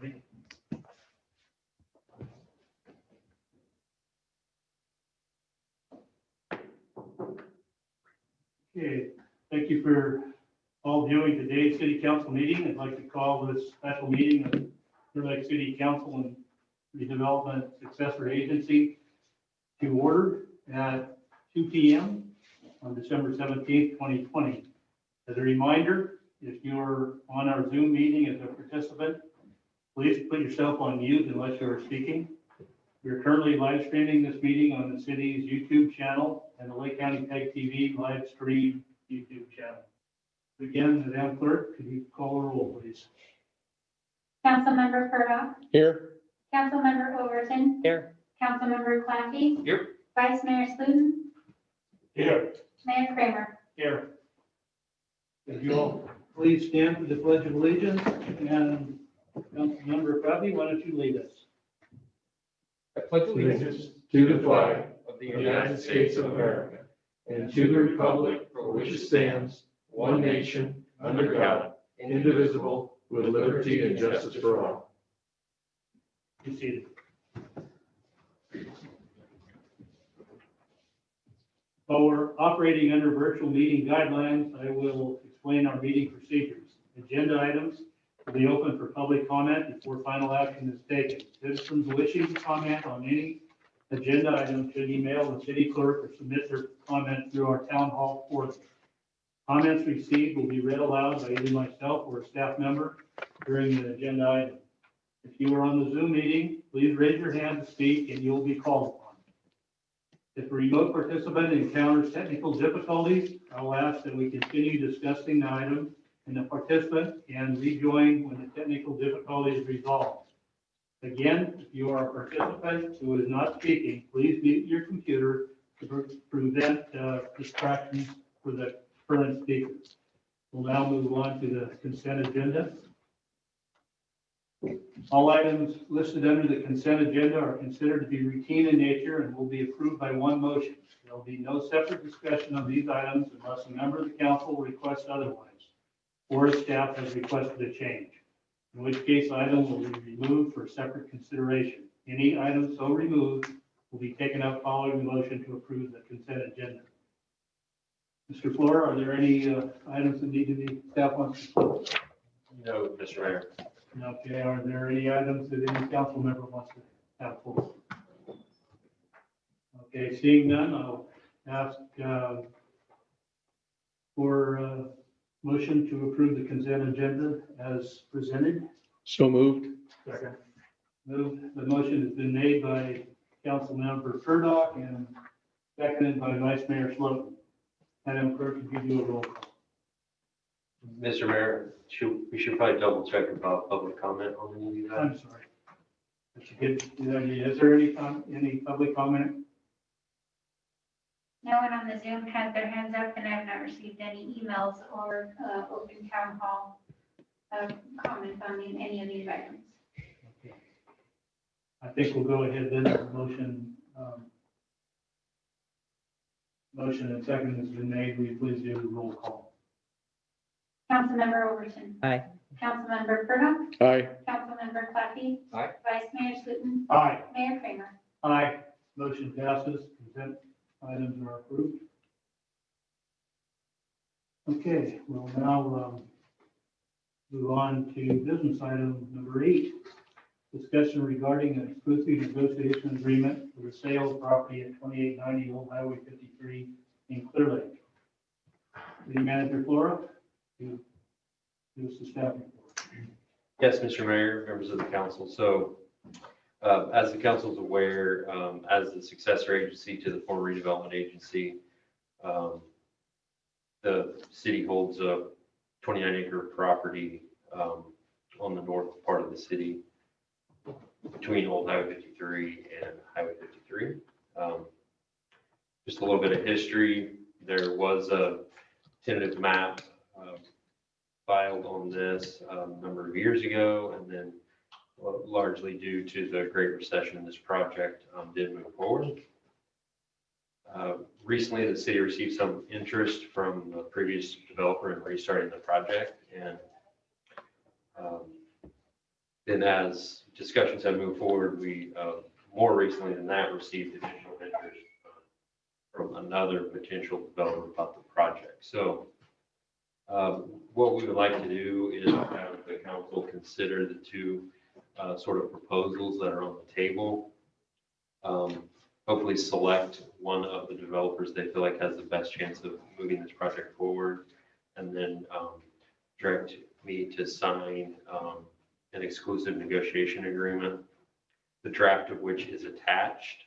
Ready? Okay, thank you for all viewing today's City Council meeting. I'd like to call this special meeting of Clearlake City Council and Redevelopment Successor Agency to order at 2 p.m. on December 17th, 2020. As a reminder, if you're on our Zoom meeting as a participant, please put yourself on mute unless you're speaking. We're currently live streaming this meeting on the city's YouTube channel and the Lake County PEG TV live stream YouTube channel. Again, Madam Clerk, could you call a roll, please? Councilmember Purdock. Here. Councilmember Overton. Here. Councilmember Claffey. Here. Vice Mayor Sluten. Here. Mayor Kramer. Here. If you all please stand for the Pledge of Allegiance, and Councilmember Covey, why don't you lead us? I pledge allegiance to the flag of the United States of America and to the republic for which it stands, one nation, under God, indivisible, with liberty and justice for all. Be seated. While we're operating under virtual meeting guidelines, I will explain our meeting procedures. Agenda items will be open for public comment before final action is taken. Citizens wishing to comment on any agenda item should email the city clerk or submit their comment through our town hall portal. Comments received will be read aloud by either myself or a staff member during the agenda item. If you are on the Zoom meeting, please raise your hand to speak and you'll be called upon. If a remote participant encounters technical difficulties, I will ask that we continue discussing the item and the participant can rejoin when the technical difficulty is resolved. Again, if you are a participant who is not speaking, please mute your computer to prevent distractions for the current speaker. We'll now move on to the consent agenda. All items listed under the consent agenda are considered to be routine in nature and will be approved by one motion. There will be no separate discussion of these items unless a member of the council requests otherwise, or staff has requested a change, in which case item will be removed for separate consideration. Any item so removed will be taken up following the motion to approve the consent agenda. Mr. Flora, are there any items that need to be staff wants to close? No, Mr. Mayor. Okay, are there any items that any council member wants to have pulled? Okay, seeing none, I'll ask for motion to approve the consent agenda as presented. So moved. Second. The motion has been made by Council Member Purdock and seconded by Vice Mayor Slotin. Madam Clerk, could you do a roll call? Mr. Mayor, we should probably double check about public comment on any of these I'm items. sorry. That's a good idea. Is there any public comment? No one on the Zoom had their hands up, and I have not received any emails or open town hall comments on any of these items. Okay. I think we'll go ahead then. The motion and second has been made. Will you please do the roll call? Councilmember Overton. Aye. Councilmember Purdock. Aye. Councilmember Claffey. Aye. Vice Mayor Sluten. Aye. Mayor Kramer. Aye. Motion passes. Consent items are approved. Okay, we'll now move on to business item number 8. Discussion regarding an exclusive negotiation agreement for the sale of property at 2890 Old Highway 53 in Clearlake. City Manager Flora, you give us the staff report. Yes, Mr. Mayor, members of the council. So as the council is aware, as the successor agency to the former redevelopment agency, the city holds a 29-acre property on the north part of the city between Old Highway 53 and Highway 53. Just a little bit of history. There was a tentative map filed on this a number of years ago, and then largely due to the Great Recession, this project did move forward. Recently, the city received some interest from the previous developer in restarting the project, and then as discussions have moved forward, we, more recently than that, received additional interest from another potential developer about the project. So what we would like to do is have the council consider the two sort of proposals that are on the table. Hopefully select one of the developers they feel like has the best chance of moving this project forward, and then direct me to sign an exclusive negotiation agreement, the draft of which is attached.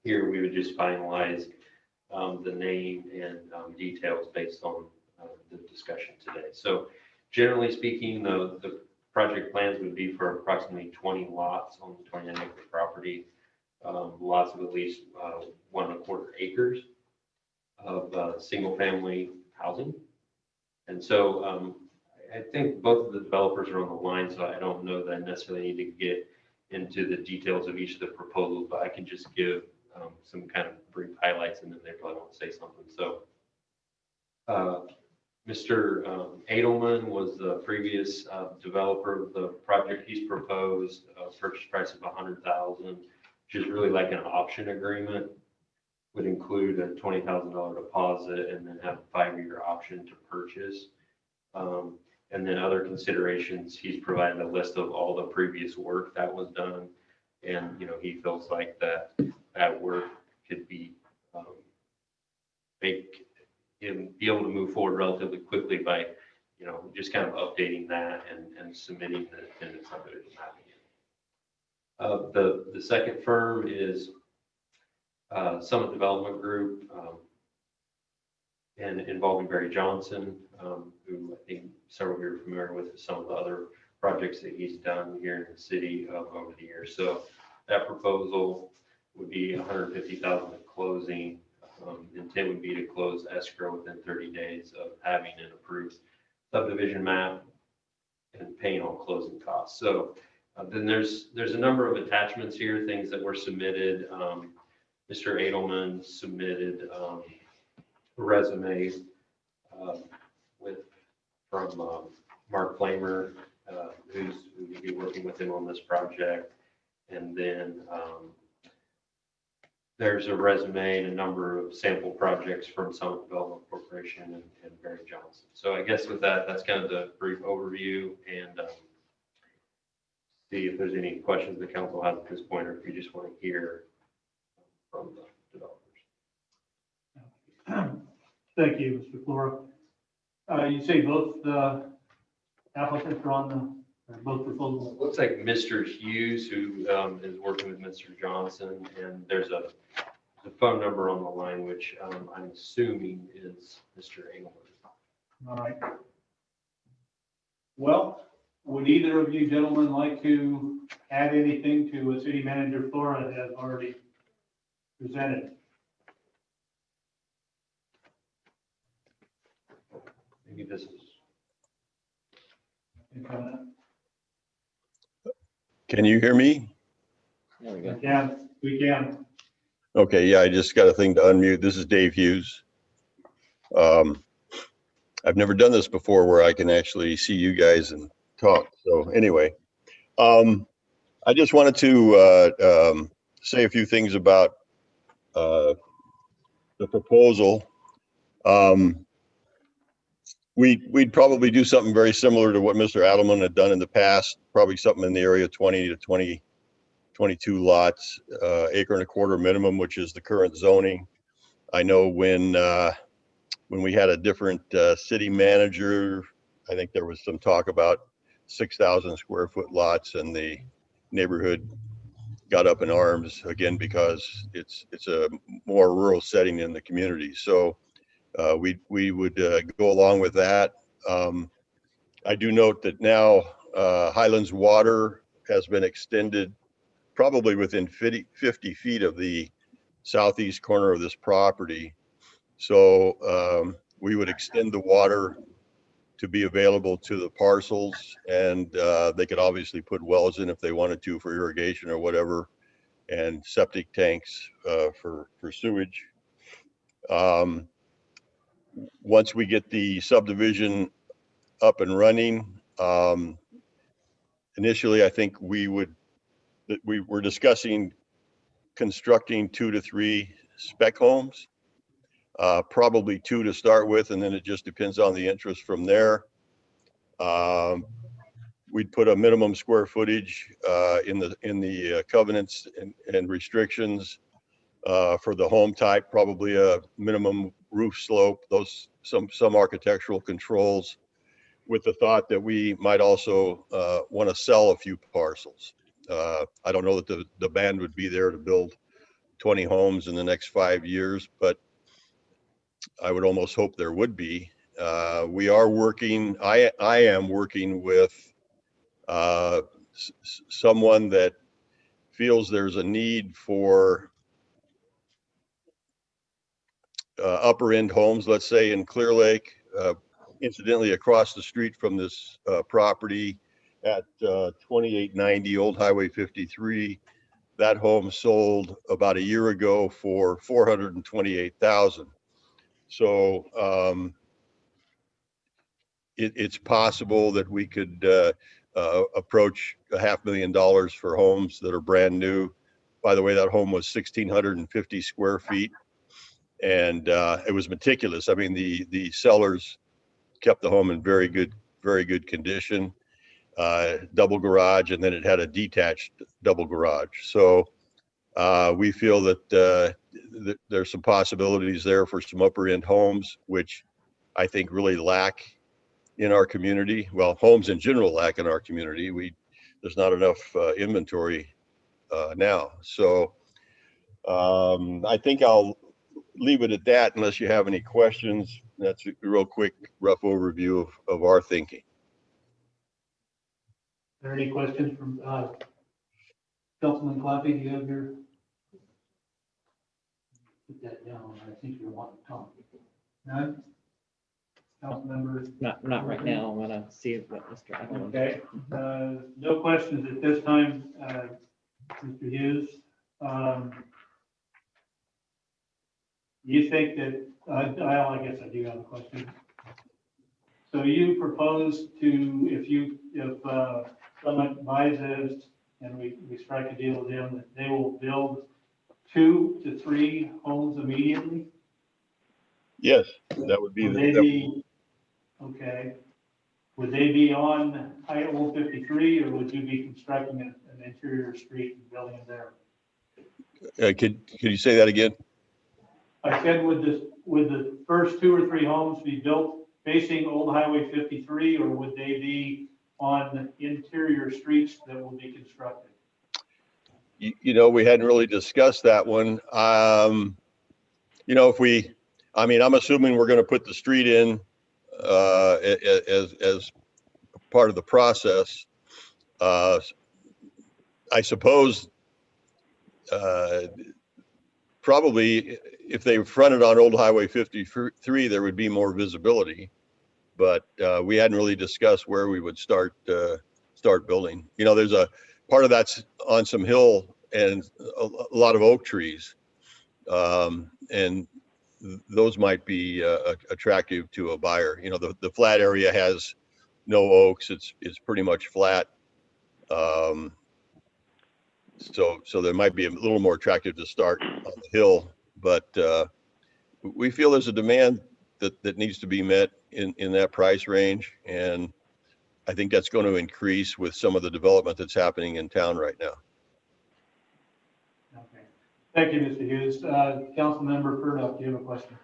Here we would just finalize the name and details based on the discussion today. So generally speaking, the project plans would be for approximately 20 lots on the 29-acre property, lots of at least 1.25 acres of single-family housing. And so I think both of the developers are on the line, so I don't know that I necessarily need to get into the details of each of the proposals, but I can just give some kind of brief highlights, and then they probably want to say something. So Mr. Edelman was the previous developer of the project. He's proposed a purchase price of $100,000, which is really like an option agreement, would include a $20,000 deposit and then have a 5-year option to purchase. And then other considerations, he's provided a list of all the previous work that was done. And, he feels like that work could be be able to move forward relatively quickly by, just kind of updating that and submitting the definitive subdivision mapping. The second firm is Summit Development Group, and involving Barry Johnson, who I think several of you are familiar with some of the other projects that he's done here in the city over the years. So that proposal would be $150,000 at closing. Intent would be to close escrow within 30 days of having an approved subdivision map and paying all closing costs. So then there's a number of attachments here, things that were submitted. Mr. Edelman submitted a resume from Mark Flamer, who will be working with him on this project. And then there's a resume and a number of sample projects from Summit Development Corporation and Barry Johnson. So I guess with that, that's kind of the brief overview, and see if there's any questions the council has at this point, or if you just want to hear from the developers. Thank you, Mr. Flora. You say both applicants are on both proposals? Looks like Mr. Hughes, who is working with Mr. Johnson, and there's a phone number on the line, which I'm assuming is Mr. Engelman. All right. Well, would either of you gentlemen like to add anything to what City Manager Flora has already presented? Maybe this is. Can you hear me? We can. Okay, yeah, I just got a thing to unmute. This is Dave Hughes. I've never done this before where I can actually see you guys and talk. So anyway, I just wanted to say a few things about the proposal. We'd probably do something very similar to what Mr. Adelman had done in the past, probably something in the area of 20 to 22 lots, acre and a quarter minimum, which is the current zoning. I know when we had a different city manager, I think there was some talk about 6,000 square foot lots, and the neighborhood got up in arms again because it's a more rural setting in the community. So we would go along with that. I do note that now Highlands Water has been extended probably within 50 feet of the southeast corner of this property. So we would extend the water to be available to the parcels, and they could obviously put wells in if they wanted to for irrigation or whatever, and septic tanks for sewage. Once we get the subdivision up and running, initially, I think we were discussing constructing 2 to 3 spec homes, probably 2 to start with, and then it just depends on the interest from there. We'd put a minimum square footage in the covenants and restrictions for the home type, probably a minimum roof slope, those some architectural controls, with the thought that we might also want to sell a few parcels. I don't know that the demand would be there to build 20 homes in the next 5 years, but I would almost hope there would be. We are working, I am working with someone that feels there's a need for upper end homes, let's say in Clearlake, incidentally across the street from this property at 2890 Old Highway 53. That home sold about a year ago for $428,000. So it's possible that we could approach $500,000 for homes that are brand new. By the way, that home was 1,650 square feet, and it was meticulous. I mean, the sellers kept the home in very good condition. Double garage, and then it had a detached double garage. So we feel that there's some possibilities there for some upper end homes, which I think really lack in our community. Well, homes in general lack in our community. There's not enough inventory now. So I think I'll leave it at that unless you have any questions. That's a real quick, rough overview of our thinking. Are there any questions from Councilman Clappy? Do you have your? Put that down. I think you're wanting to talk. None? Council members? Not right now. I'm gonna see what Mr. Edelman. Okay, no questions at this time, Mr. Hughes. You think that, I guess I do have a question. So you propose to, if someone buys this and we strike a deal with them, that they will build 2 to 3 homes immediately? Yes, that would be Would they be, okay, would they be on Highway 53, or would you be constructing an interior street and building it there? could you say that again? I said, would the first 2 or 3 homes be built facing Old Highway 53, or would they be on interior streets that will be constructed? You know, we hadn't really discussed that one. You know, I'm assuming we're going to put the street in as part of the process. I suppose probably if they fronted on Old Highway 53, there would be more visibility, but we hadn't really discussed where we would start building. You know, there's a part of that's on some hill and a lot of oak trees, and those might be attractive to a buyer. You know, the flat area has no oaks. It's pretty much flat. So there might be a little more attractive to start on the hill, but we feel there's a demand that needs to be met in that price range. And I think that's going to increase with some of the development that's happening in town right now. Okay. Thank you, Mr. Hughes. Councilmember Purdup, do you have a question?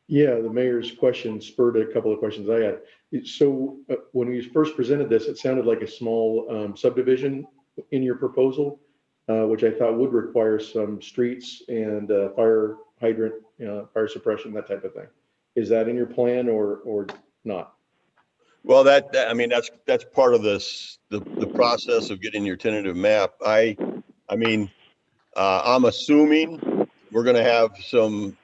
Yeah, the mayor's question spurred a couple of questions I had. So when we first presented this, it sounded like a small subdivision in your proposal, which I thought would require some streets and fire hydrant, fire suppression, that type of thing. Is that in your plan or not? Well, I mean, that's part of this, the process of getting your tentative map. I mean, I'm assuming we're going to have some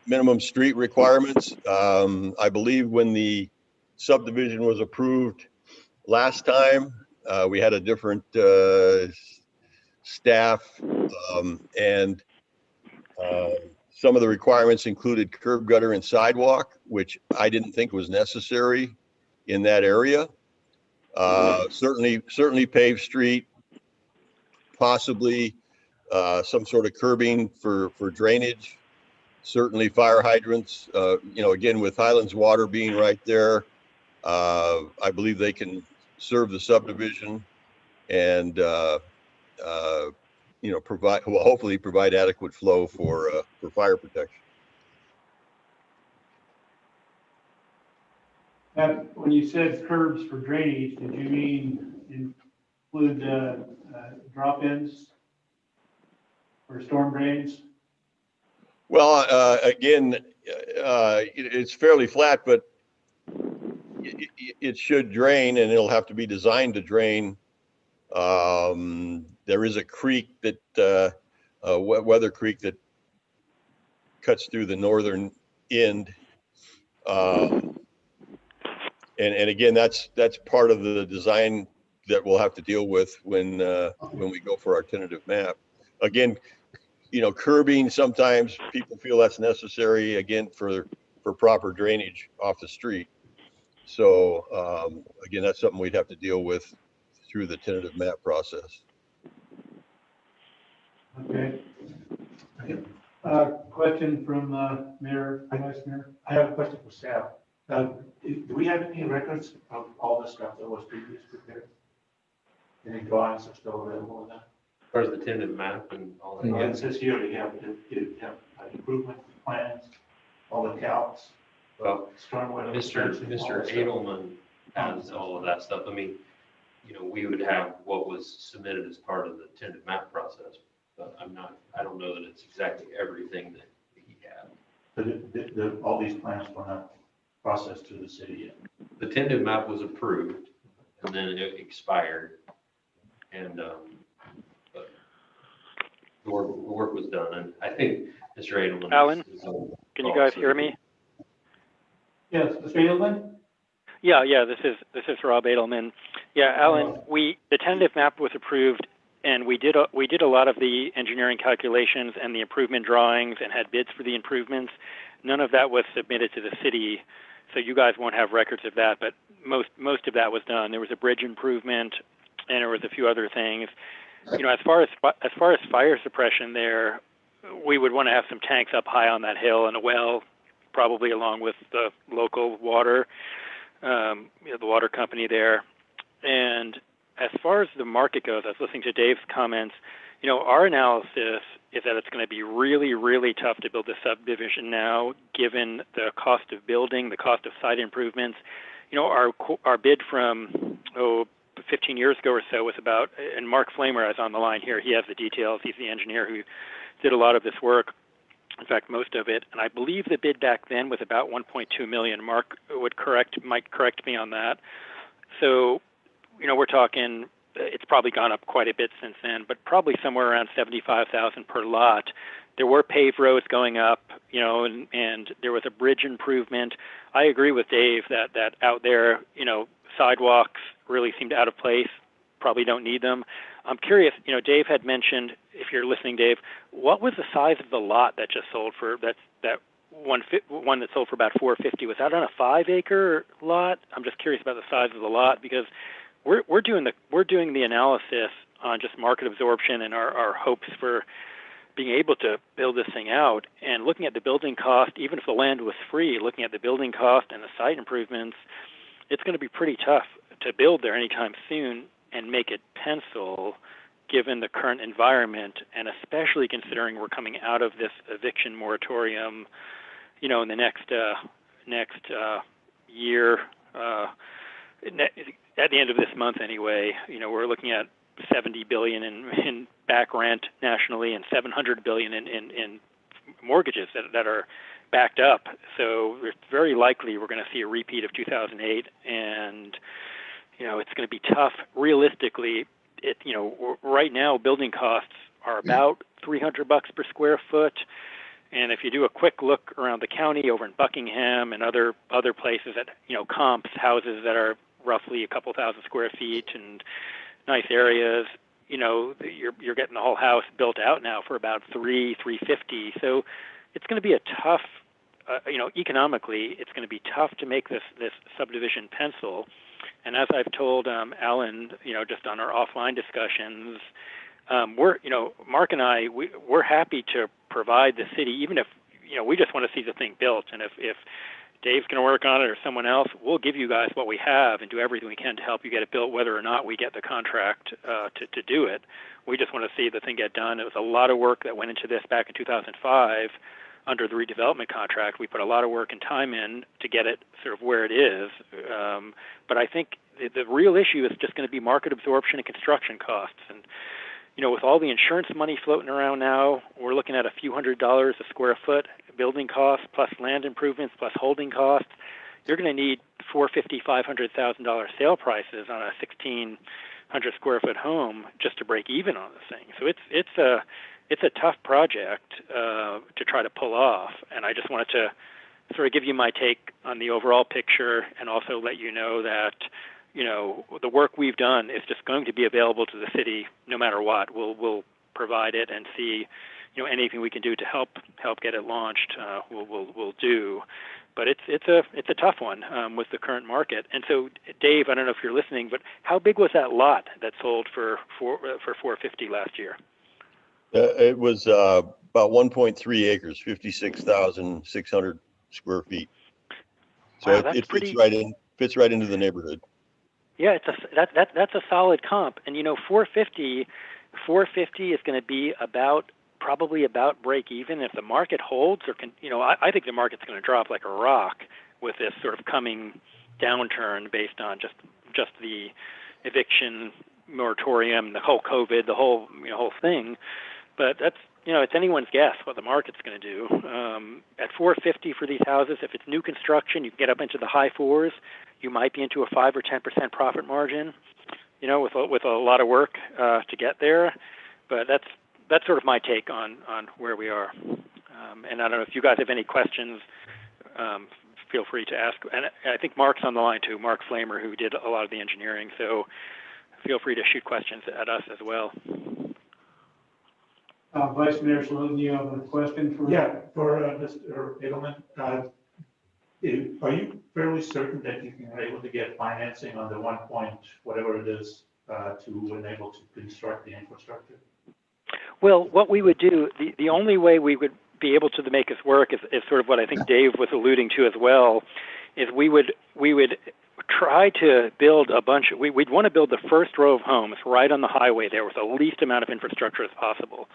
minimum street requirements. I believe when the subdivision was approved last time, we had a different staff, and some of the requirements included curb, gutter, and sidewalk, which I didn't think was necessary in that area. Certainly paved street, possibly some sort of curbing for drainage. Certainly fire hydrants, again, with Highlands Water being right there, I believe they can serve the subdivision and, hopefully provide adequate flow for fire protection. When you said curbs for drainage, did you mean include drop-ins for storm drains? Well, again, it's fairly flat, but it should drain, and it'll have to be designed to drain. There is a creek that, Weather Creek, that cuts through the northern end. And again, that's part of the design that we'll have to deal with when we go for our tentative map. Again, curbing, sometimes people feel that's necessary, again, for proper drainage off the street. So again, that's something we'd have to deal with through the tentative map process. Okay. Question from Mayor, Vice Mayor. I have a question for staff. Do we have any records of all the stuff that was previously prepared? Any drawings are still available with that? As far as the tentative map and all that. It says here, you have improvement plans, all the calcs, Well, stormwater. Mr. extension, all that stuff. Edelman has all of that stuff. I mean, we would have what was submitted as part of the tentative map process, but I don't know that it's exactly everything that he had. But all these plans were not processed through the city yet. The tentative map was approved and then it expired. And but the work was done. And I think Mr. Edelman. Alan, can you guys hear me? Yes, Mr. Edelman? Yeah, this is Rob Edelman. Yeah, Alan, the tentative map was approved, and we did a lot of the engineering calculations and the improvement drawings and had bids for the improvements. None of that was submitted to the city, so you guys won't have records of that, but most of that was done. There was a bridge improvement, and there was a few other things. As far as fire suppression there, we would want to have some tanks up high on that hill and a well, probably along with the local water, the water company there. And as far as the market goes, I was listening to Dave's comments. Our analysis is that it's going to be really, really tough to build a subdivision now, given the cost of building, the cost of site improvements. Our bid from 15 years ago or so was about, and Mark Flamer is on the line here. He has the details. He's the engineer who did a lot of this work. In fact, most of it. And I believe the bid back then was about 1.2 million. Mark might correct me on that. So, we're talking, it's probably gone up quite a bit since then, but probably somewhere around 75,000 per lot. There were paved roads going up, and there was a bridge improvement. I agree with Dave that out there, sidewalks really seemed out of place. Probably don't need them. I'm curious, Dave had mentioned, if you're listening, Dave, what was the size of the lot that just sold for that one that sold for about $450? Was that on a 5-acre lot? I'm just curious about the size of the lot, because we're doing the analysis on just market absorption and our hopes for being able to build this thing out, and looking at the building cost. Even if the land was free, looking at the building cost and the site improvements, it's going to be pretty tough to build there anytime soon and make it pencil, given the current environment, and especially considering we're coming out of this eviction moratorium, in the next year, at the end of this month anyway. We're looking at $70 billion in back rent nationally and $700 billion in mortgages that are backed up. So it's very likely we're going to see a repeat of 2008, and it's going to be tough. Realistically, right now building costs are about $300 per square foot, and if you do a quick look around the county, over in Buckingham and other places at comps, houses that are roughly a couple thousand square feet and nice areas, you're getting the whole house built out now for about $350. So it's going to be a tough, economically, it's going to be tough to make this subdivision pencil. And as I've told Alan, just on our offline discussions, Mark and I, we're happy to provide the city, even if, we just want to see the thing built. And if Dave's going to work on it or someone else, we'll give you guys what we have and do everything we can to help you get it built, whether or not we get the contract to do it. We just want to see the thing get done. It was a lot of work that went into this back in 2005 under the redevelopment contract. We put a lot of work and time in to get it sort of where it is. But I think the real issue is just going to be market absorption and construction costs. And with all the insurance money floating around now, we're looking at a few $100s a square foot building costs, plus land improvements, plus holding costs. You're going to need $450,000, $500,000 sale prices on a 1,600 square foot home just to break even on this thing. So it's a tough project to try to pull off. And I just wanted to sort of give you my take on the overall picture and also let you know that the work we've done is just going to be available to the city no matter what. We'll provide it and see, anything we can do to help get it launched. We'll do, but it's a tough one with the current market. And so, Dave, I don't know if you're listening, but how big was that lot that sold for $450 last year? It was about 1.3 acres, 56,600 square feet. So wow, it fits right into the neighborhood. Yeah, that's a solid comp. And 450 is going to be probably about break even if the market holds, or I think the market's going to drop like a rock with this sort of coming downturn based on just the eviction moratorium, the whole COVID, the whole thing. But that's it's anyone's guess what the market's going to do. At 450 for these houses, if it's new construction, you can get up into the high fours. You might be into a 5 or 10% profit margin, with a lot of work to get there. But that's sort of my take on where we are. And I don't know if you guys have any questions. Feel free to ask. And I think Mark's on the line too, Mark Flamer, who did a lot of the engineering. So feel free to shoot questions at us as well. Vice Mayor Sloan, you have a question for? Yeah, for Mr. Edelman. Are you fairly certain that you are able to get financing on the 1 point, whatever it is, to enable to construct the infrastructure? Well, what we would do, the only way we would be able to make this work is sort of what I think Dave was alluding to as well, is we would try to build we'd want to build the first row of homes right on the highway there with the least amount of infrastructure as possible.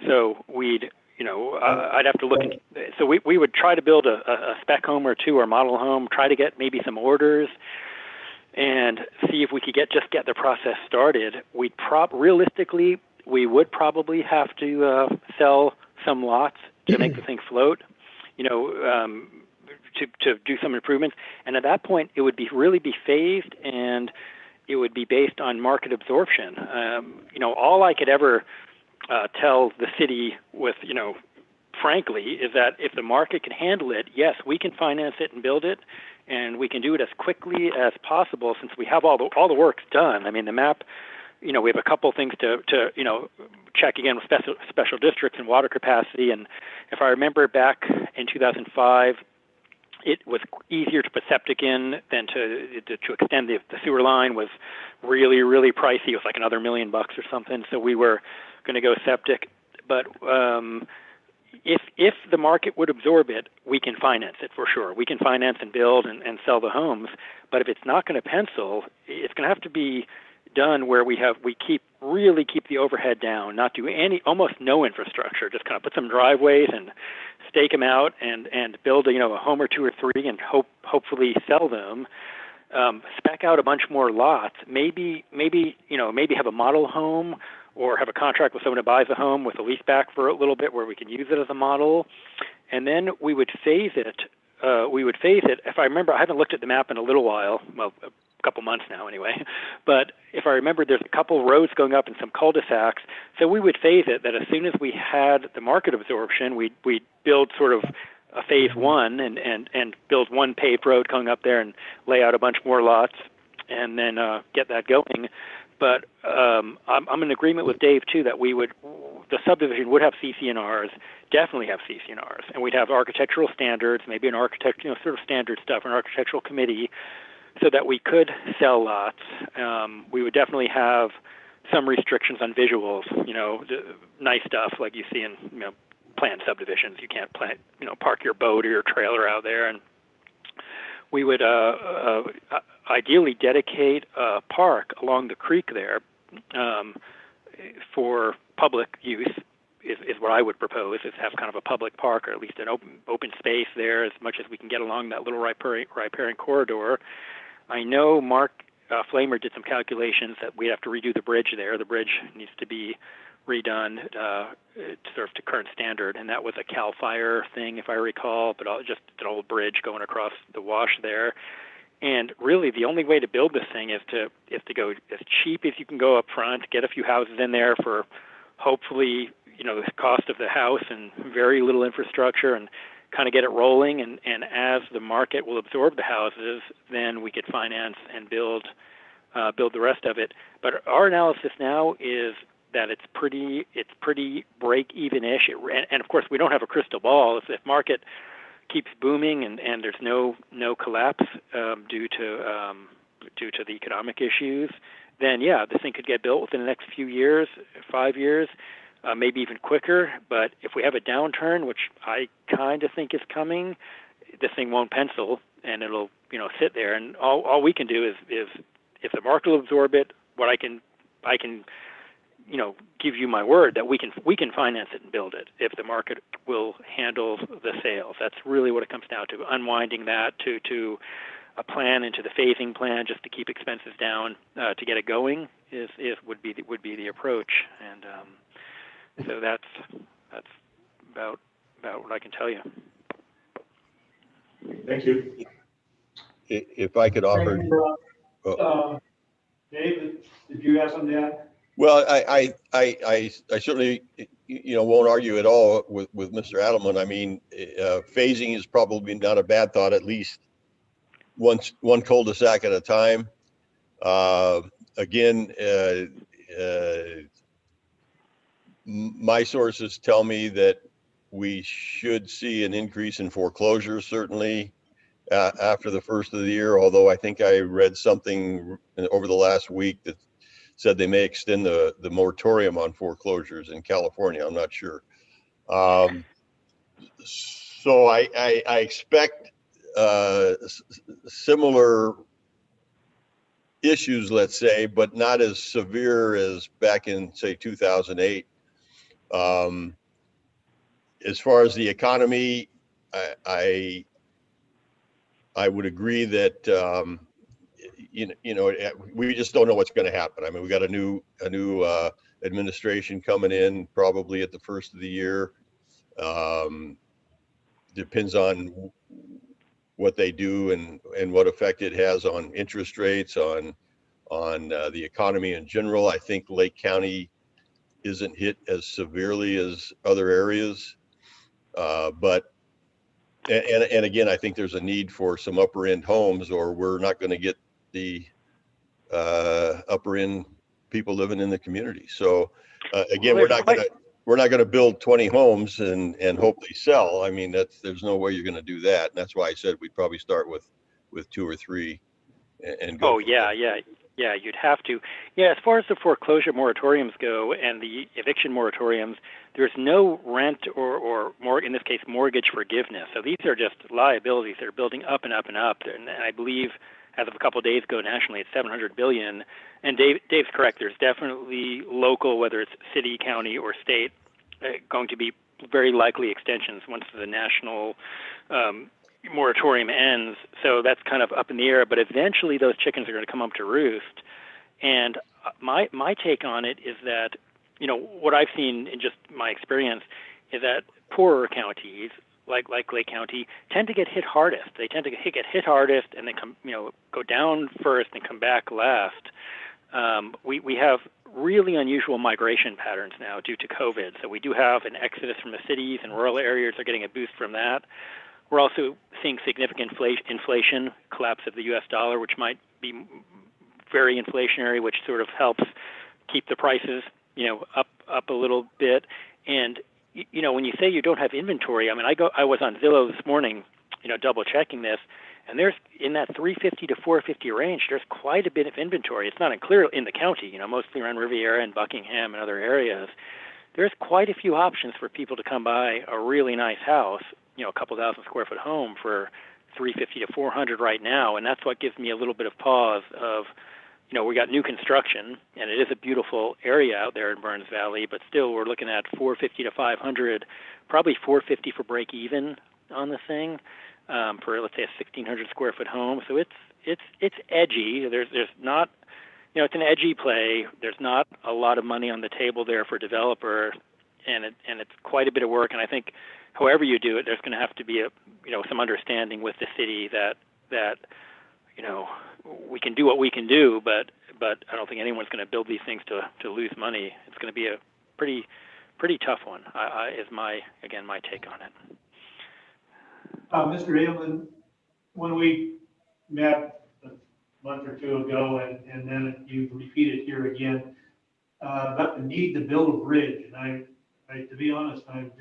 So I'd have to look into, so we would try to build a spec home or two or model home, try to get maybe some orders and see if we could get the process started. Realistically, we would probably have to sell some lots to make the thing float, to do some improvements. And at that point, it would really be phased, and it would be based on market absorption. All I could ever tell the city with, frankly, is that if the market can handle it, yes, we can finance it and build it, and we can do it as quickly as possible since we have all the work done. I mean, the map, we have a couple things to check again with special districts and water capacity. And if I remember back in 2005, it was easier to put septic in than to extend the sewer line was really, really pricey. It was like another $1 million or something. So we were going to go septic. But if the market would absorb it, we can finance it for sure. We can finance and build and sell the homes. But if it's not going to pencil, it's going to have to be done where we really keep the overhead down, not do almost no infrastructure, just kind of put some driveways and stake them out and build a home or two or three and hopefully sell them. Spec out a bunch more lots. Maybe have a model home or have a contract with someone who buys a home with a lease back for a little bit where we can use it as a model, and then we would phase it. If I remember, I haven't looked at the map in a little while. Well, a couple months now anyway. But if I remember, there's a couple roads going up and some cul-de-sacs. So we would phase it that as soon as we had the market absorption, we'd build sort of a phase one and build one paved road going up there and lay out a bunch more lots and then get that going. But I'm in agreement with Dave too that the subdivision would have CC&Rs, definitely have CC&Rs, and we'd have architectural standards, maybe an sort of standard stuff, an architectural committee so that we could sell lots, we would definitely have some restrictions on visuals, nice stuff like you see in, planned subdivisions. You can't park your boat or your trailer out there. And we would ideally dedicate a park along the creek there for public use, is what I would propose, is have kind of a public park, or at least an open space there as much as we can get along that little riparian corridor. I know Mark Flamer did some calculations that we have to redo the bridge there. The bridge needs to be redone sort of to current standard, and that was a CAL FIRE thing, if I recall, but just an old bridge going across the wash there. And really, the only way to build this thing is to go as cheap as you can go up front, get a few houses in there for hopefully the cost of the house and very little infrastructure, and kind of get it rolling. And as the market will absorb the houses, then we could finance and build the rest of it. But our analysis now is that it's pretty break-even-ish. And of course, we don't have a crystal ball. If market keeps booming and there's no collapse due to the economic issues, then yeah, this thing could get built within the next few years, 5 years, maybe even quicker. But if we have a downturn, which I kind of think is coming, this thing won't pencil, and it'll sit there. And all we can do is if the market will absorb it, what I can give you my word that we can finance it and build it if the market will handle the sales. That's really what it comes down to. Unwinding that to a plan, into the phasing plan, just to keep expenses down to get it going would be the approach. And so that's about what I can tell you. Thank you. If I could offer. Dave, did you have something to add? Well, I certainly, won't argue at all with Mr. Adelman. I mean, phasing is probably not a bad thought, at least one cul-de-sac at a time. Again, my sources tell me that we should see an increase in foreclosures, certainly after the first of the year, although I think I read something over the last week that said they may extend the moratorium on foreclosures in California. I'm not sure. So I expect similar issues, let's say, but not as severe as back in, say, 2008. As far as the economy, I would agree that we just don't know what's going to happen. I mean, we got a new administration coming in probably at the first of the year. Depends on what they do and what effect it has on interest rates, on the economy in general. I think Lake County isn't hit as severely as other areas, but again, I think there's a need for some upper end homes, or we're not going to get the upper end people living in the community. So again, we're not going to build 20 homes and hope they sell. I mean, there's no way you're going to do that. And that's why I said we'd probably start with 2 or 3 and go. Oh yeah, you'd have to. Yeah, as far as the foreclosure moratoriums go and the eviction moratoriums, there's no rent or more, in this case, mortgage forgiveness. So these are just liabilities that are building up and up and up. And I believe, as of a couple of days ago, nationally, it's $700 billion. And Dave's correct. There's definitely local, whether it's city, county, or state, going to be very likely extensions once the national moratorium ends. So that's kind of up in the air. But eventually, those chickens are going to come up to roost. And my take on it is that, what I've seen in just my experience is that poorer counties, like Lake County, tend to get hit hardest. They tend to get hit hardest, and they go down first and come back last. We have really unusual migration patterns now due to COVID. So we do have an exodus from the cities, and rural areas are getting a boost from that. We're also seeing significant inflation, collapse of the U.S. dollar, which might be very inflationary, which sort of helps keep the prices, up a little bit. And when you say you don't have inventory, I mean, I was on Zillow this morning, double checking this. And there's in that 350 to 450 range, there's quite a bit of inventory. It's not in the county, mostly around Riviera and Buckingham and other areas. There's quite a few options for people to come buy a really nice house, a couple thousand square foot home for 350 to 400 right now. And that's what gives me a little bit of pause of, we got new construction, and it is a beautiful area out there in Burns Valley, but still we're looking at 450 to 500, probably 450 for break even on the thing, for let's say a 1,600 square foot home. So it's edgy. There's not, it's an edgy play. There's not a lot of money on the table there for developer, and it's quite a bit of work. And I think however you do it, there's going to have to be some understanding with the city that we can do what we can do, but I don't think anyone's going to build these things to lose money. It's going to be a pretty tough one. Is my take on it. Mr. Adelman, when we met a month or two ago, and then you repeated here again, about the need to build a bridge, and I to be honest, I'm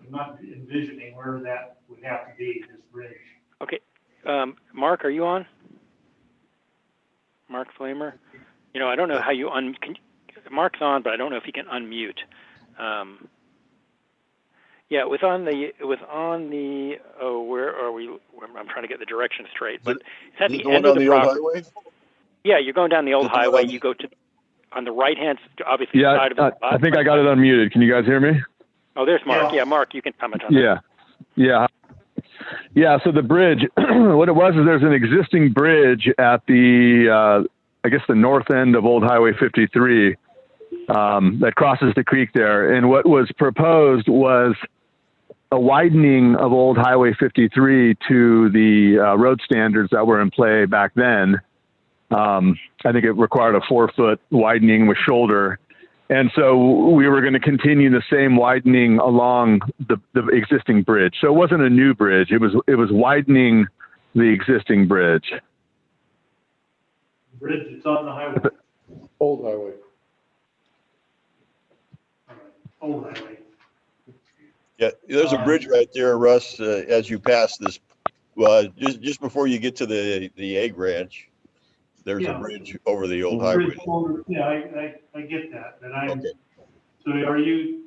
not envisioning where that would have to be, this bridge. Okay, Mark, are you on? Mark Flamer? I don't know how you Mark's on, but I don't know if he can unmute. Yeah, it was on the, where are we? I'm trying to get the direction straight, but it's at the end of the property. Yeah, you're going down the old highway. You go to, on the right-hand, obviously, side of the spot. I think I got it unmuted. Can you guys hear me? Oh, there's Mark. Yeah, Mark, you can comment on that. Yeah, so the bridge, what it was is there's an existing bridge at the, I guess the north end of Old Highway 53 that crosses the creek there. And what was proposed was a widening of Old Highway 53 to the road standards that were in play back then. I think it required a 4-foot widening with shoulder. And so we were going to continue the same widening along the existing bridge. So it wasn't a new bridge. It was widening the existing bridge. Bridge that's on the highway. Old highway. All right. Old highway. Yeah, there's a bridge right there, Russ, as you pass this, just before you get to the egg ranch. There's a bridge over the old highway. Yeah, I get that, but Okay. so are you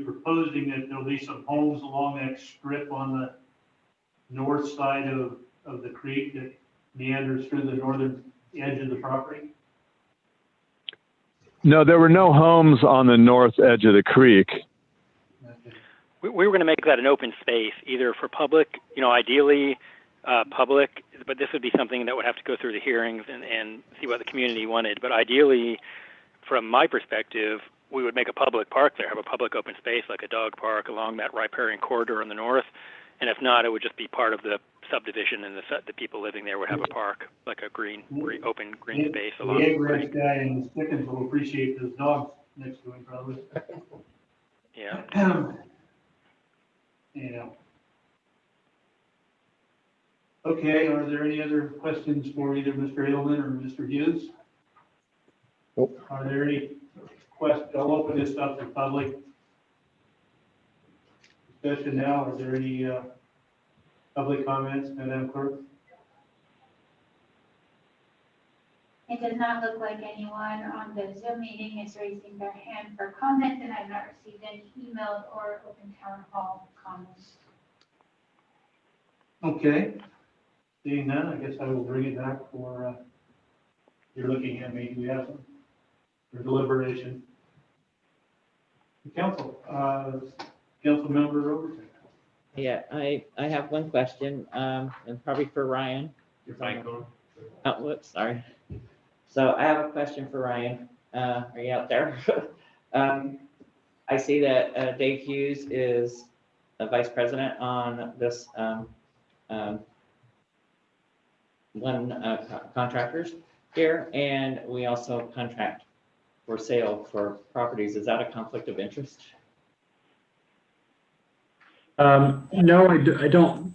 proposing that there'll be some homes along that strip on the north side of the creek that meanders through the northern edge of the property? No, there were no homes on the north edge of the creek. Okay. We were going to make that an open space, either for public, ideally public, but this would be something that would have to go through the hearings and see what the community wanted. But ideally, from my perspective, we would make a public park there, have a public open space like a dog park along that riparian corridor in the north. And if not, it would just be part of the subdivision, and the people living there would have a park, like a open green space along the the egg ranch creek. guy in the Stickens will appreciate those dogs next to him, probably. Yeah. Okay, are there any other questions for either Mr. Edelman or Mr. Hughes? Nope. Are there any questions? I'll open this up to public discussion now. Are there any public comments, Madam Clerk? It does not look like anyone on the Zoom meeting is raising their hand for comment, and I've not received any emailed or open town hall comments. Okay. Seeing none, I guess I will bring it back for, you're looking at me, do we have some for deliberation? Council, Council Member Overton. Yeah, I have one question, and probably for Ryan. Your mic on? Oh, whoops, sorry. So I have a question for Ryan. Are you out there? I see that Dave Hughes is the vice president on this contractors here, and we also contract for sale for properties. Is that a conflict of interest? No, I don't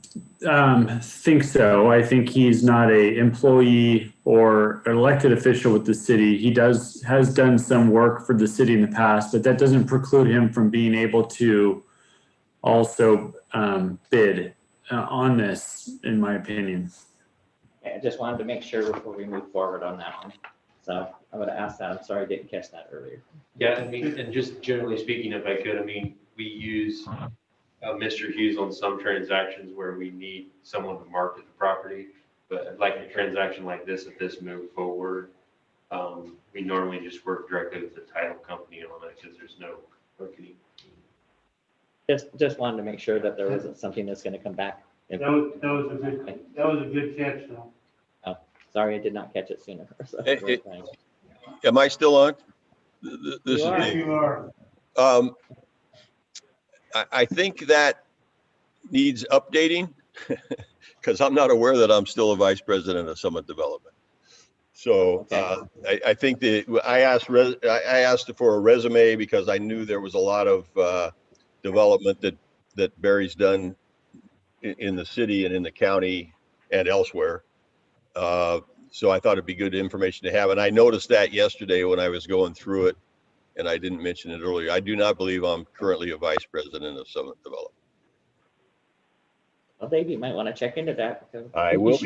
think so. I think he's not a employee or elected official with the city. He has done some work for the city in the past, but that doesn't preclude him from being able to also bid on this, in my opinion. I just wanted to make sure before we move forward on that one. So I would have asked that. I'm sorry I didn't catch that earlier. Yeah, I mean, and just generally speaking, if I could, I mean, we use Mr. Hughes on some transactions where we need someone to market the property. But like a transaction like this, if this moved forward, we normally just work directly with the title company on it because there's no marketing. Just wanted to make sure that there wasn't something that's going to come back. That was a good catch, though. Oh, sorry, I did not catch it sooner. Am I still on? This You is are. Dave. You are. I think that needs updating because I'm not aware that I'm still a vice president of Summit Development. So I think that I asked for a resume because I knew there was a lot of development that Barry's done in the city and in the county and elsewhere. So I thought it'd be good information to have. And I noticed that yesterday when I was going through it, and I didn't mention it earlier. I do not believe I'm currently a vice president of Summit Development. Well, Dave, you might want to check into that. I will. You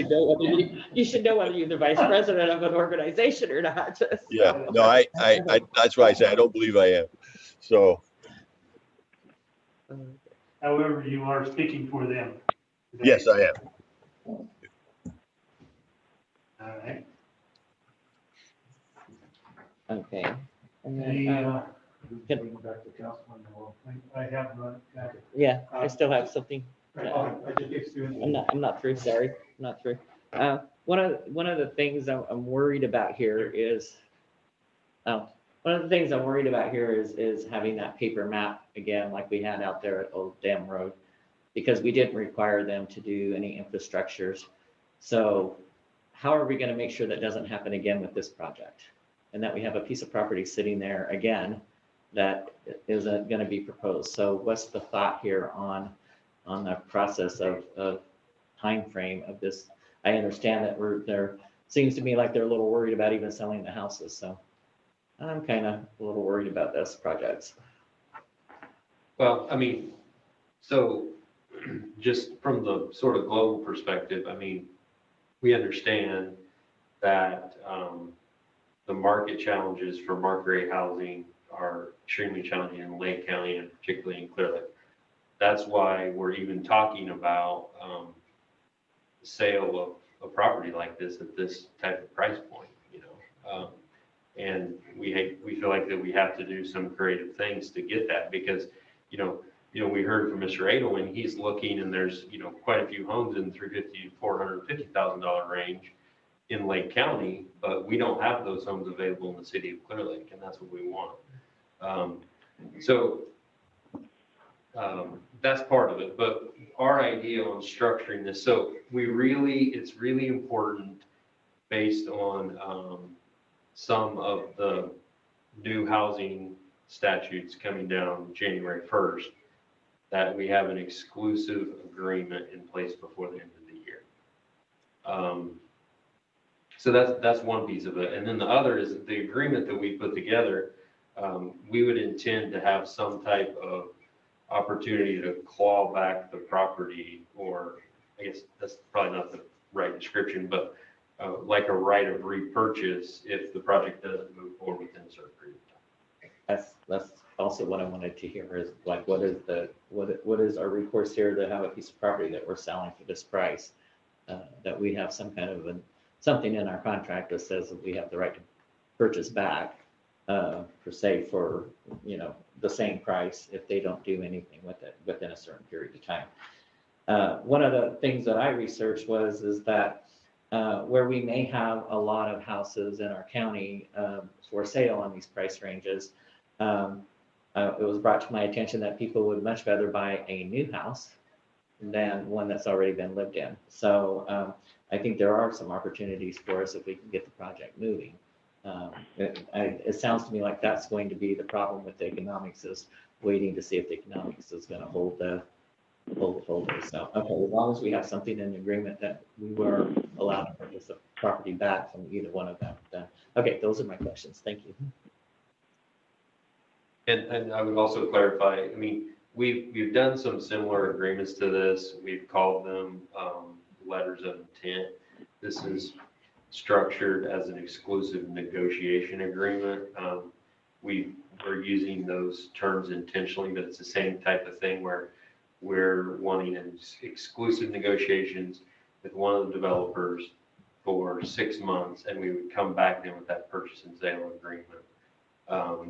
should know whether you're the vice president of an organization or not. Yeah, no, I that's why I say I don't believe I am. So. However, you are speaking for them. Yes, I am. All right. Okay. And Any, then, back to Councilman, I have run. yeah, I still have something. I'm I'm not through, sorry, I'm not through. One of the things I'm worried about here is, is having that paper map again, like we had out there at Old Dam Road, because we didn't require them to do any infrastructures. So how are we going to make sure that doesn't happen again with this project? And that we have a piece of property sitting there again that isn't going to be proposed. So what's the thought here on the process of time frame of this? I understand that there seems to me like they're a little worried about even selling the houses. So I'm kind of a little worried about this project. Well, I mean, so just from the sort of global perspective, I mean, we understand that the market challenges for market rate housing are extremely challenging in Lake County and particularly in Clearlake. That's why we're even talking about the sale of a property like this at this type of price point, you know. And we feel like that we have to do some creative things to get that because, you know, we heard from Mr. Adelman, he's looking and there's, you know, quite a few homes in the $350,000 to $450,000 range in Lake County, but we don't have those homes available in the city of Clearlake, and that's what we want. That's part of it, but our idea on structuring this, so it's really important based on some of the new housing statutes coming down January 1st, that we have an exclusive agreement in place before the end of the year. So that's one piece of it. And then the other is the agreement that we put together, we would intend to have some type of opportunity to claw back the property, or I guess that's probably not the right description, but like a right of repurchase if the project doesn't move forward within a certain period of time. That's also what I wanted to hear is like, what is our recourse here to have a piece of property that we're selling for this price? That we have some kind of something in our contract that says that we have the right to purchase back, per se, for, you know, the same price if they don't do anything with it within a certain period of time. One of the things that I researched is that where we may have a lot of houses in our county for sale on these price ranges, it was brought to my attention that people would much rather buy a new house than one that's already been lived in. So I think there are some opportunities for us if we can get the project moving. It sounds to me like that's going to be the problem with the economics, is waiting to see if the economics is going to hold it. So, okay, as long as we have something in the agreement that we were allowed to purchase the property back from either one of them, then, okay, those are my questions. Thank you. And I would also clarify, I mean, We've done some similar agreements to this. We've called them letters of intent. This is structured as an exclusive negotiation agreement. We're using those terms intentionally, but it's the same type of thing where we're wanting exclusive negotiations with one of the developers for 6 months, and we would come back then with that purchase and sale agreement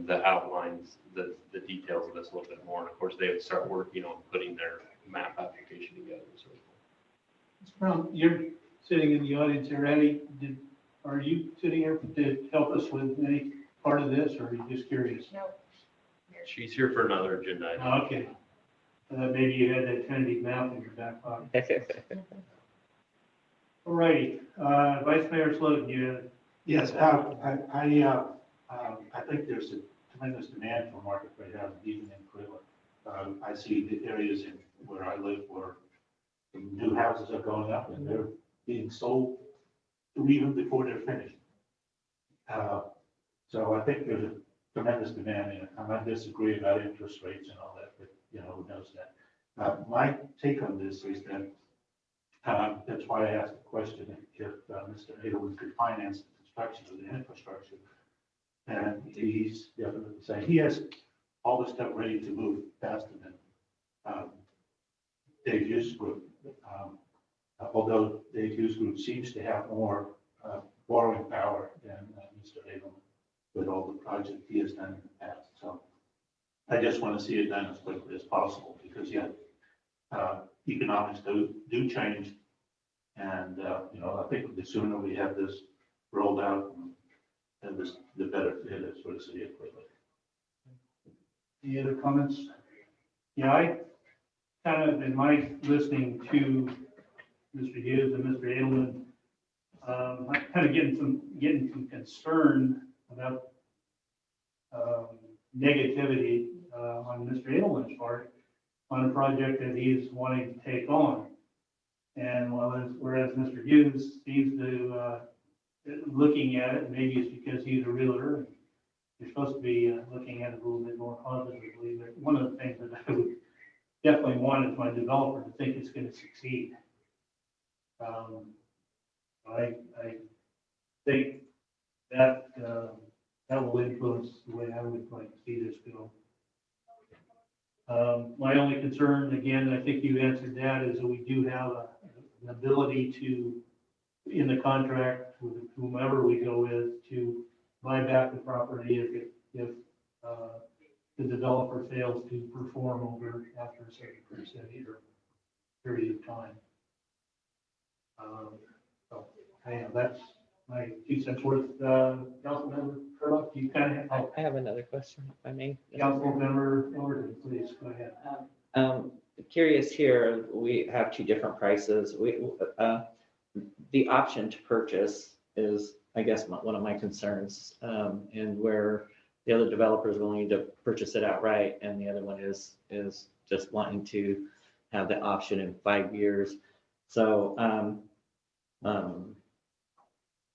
that outlines the details of this a little bit more. And of course, they would start working on putting their map application together. So, Mr. Brown, you're sitting in the audience here, Eddie. Are you sitting here to help us with any part of this, or are you just curious? No. she's here for another agenda item. Okay. Maybe you had that tentative map in your back pocket. All righty, Vice Mayor Slotin, you, Yes, I think there's a tremendous demand for market rate housing, even in Clearlake. I see the areas in where I live where new houses are going up and they're being sold even before they're finished. So I think there's a tremendous demand, and I'm not disagreeing about interest rates and all that, but you know, who knows that. My take on this is that that's why I asked the question if Mr. Edelman could finance the construction of the infrastructure. And he's definitely saying he has all the stuff ready to move faster than Dave Hughes' group. Although Dave Hughes' group seems to have more borrowing power than Mr. Edelman with all the projects he has done in the past. So I just want to see it done as quickly as possible because yet economics do change. And, you know, I think the sooner we have this rolled out, and the better it is for the city of Clearlake. any other comments? Yeah, I kind of, in my listening to Mr. Hughes and Mr. Edelman, I'm kind of getting some concern about negativity on Mr. Edelman's part on a project that he's wanting to take on. And whereas Mr. Hughes seems to, looking at it, maybe it's because he's a realtor, and you're supposed to be looking at it a little bit more positively, but one of the things that I would definitely want is my developer to think it's going to succeed. I think that that will influence the way I would like to see this go. My only concern, again, I think you answered that, is that we do have an ability to, in the contract with whomever we go with, to buy back the property if the developer fails to perform after a certain period of time. So, anyhow, that's my 2 cents worth. Councilmember Curlock, you kind of. I have another question, if I may. Councilmember Overton, please go ahead. Curious here, we have 2 different prices. The option to purchase is, I guess, one of my concerns, and where the other developer is willing to purchase it outright, and the other one is just wanting to have the option in 5 years. So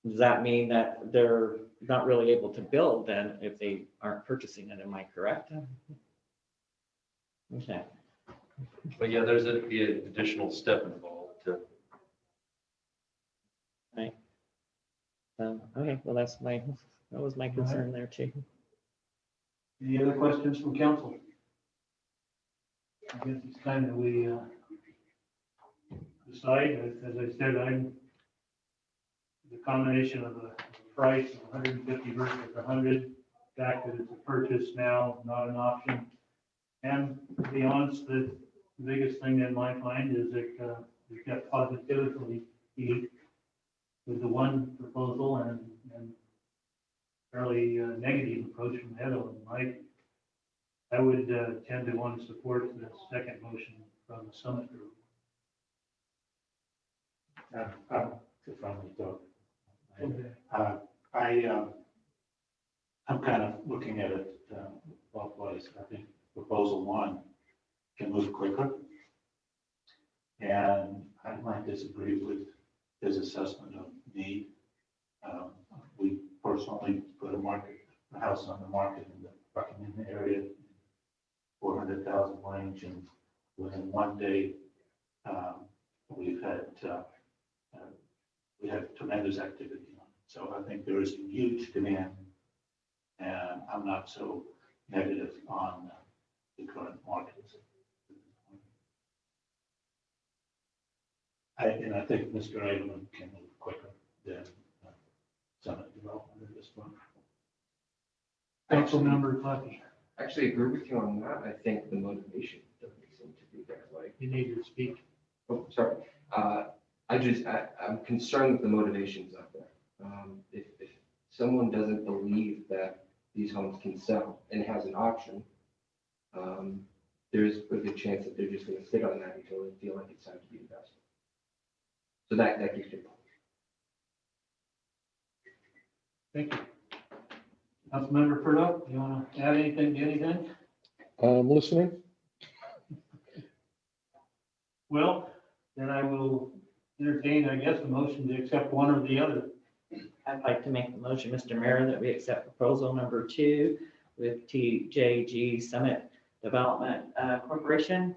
does that mean that they're not really able to build then if they aren't purchasing it? Am I correct? Okay. But yeah, there's an additional step involved to. Right. Okay, well, that was my concern there too. Any other questions from council? I guess it's time that we decide. As I said, the combination of the price of 150 versus 100, the fact that it's a purchase now, not an option. And to be honest, the biggest thing in my mind is that we've got positivity with the one proposal and fairly negative approach from the other one. I would tend to want to support the second motion from the Summit Group. If I may talk. Okay. I'm kind of looking at it both ways. I think proposal 1 can move quicker. And I might disagree with his assessment of need. We personally put a house on the market in the Buckingham area 400,000 range, and within one day, we've had we have tremendous activity on it. So I think there is a huge demand, and I'm not so negative on the current market. I think Mr. Edelman can move quicker than some of the development at this point. Councilmember Clucky, Actually agree with you on that. I think the motivation doesn't seem to be there. Like, you need to speak. oh, sorry. I'm concerned that the motivation's not there. If someone doesn't believe that these homes can sell and has an option, there's a good chance that they're just going to sit on that until they feel like it's time to be invested. So that gives you. Thank you. Councilmember Purdue, you want to add anything to anything? I'm listening. Well, then I will entertain, I guess, a motion to accept one or the other. I'd like to make the motion, Mr. Mayor, that we accept proposal number 2 with TJG Summit Development Corporation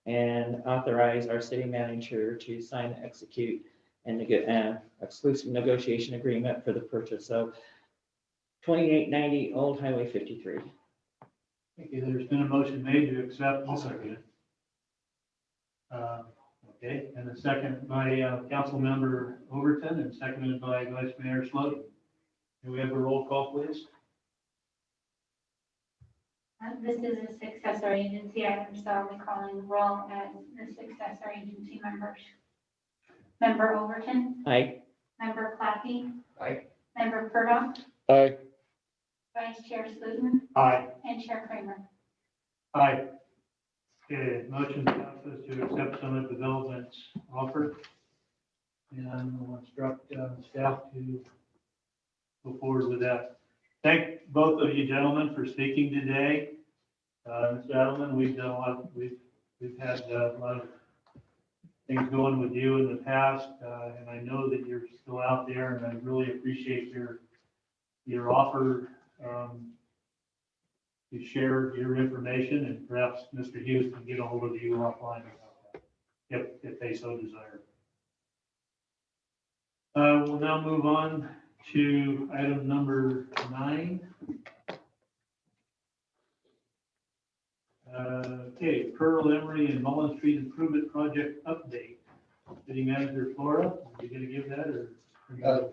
and authorize our city manager to sign, execute, and exclusive negotiation agreement for the purchase of 2890 Old Highway 53. Thank you. There's been a motion made to accept. I'll second it. Okay, and a second by Councilmember Overton and seconded by Vice Mayor Slaughter. Can we have a roll call, please? This is a successor agency item, so I'll be calling the roll as the successor agency members. Member Overton, Aye. Member Claffey, Aye. Member Purdue, Aye. Vice Chair Slutin, Aye. and Chair Kramer. Aye. Okay, motion passes to accept Summit Development's offer. And we'll instruct staff to go forward with that. Thank both of you gentlemen for speaking today. Mr. Adelman, we've done a lot, we've had a lot of things going with you in the past, and I know that you're still out there, and I really appreciate your offer to share your information, and perhaps Mr. Hughes can get a hold of you offline about that, if they so desire. We'll now move on to item number 9. Okay, Pearl Emery and Mullen Street Improvement Project update. City Manager Flora, are you going to give that, or?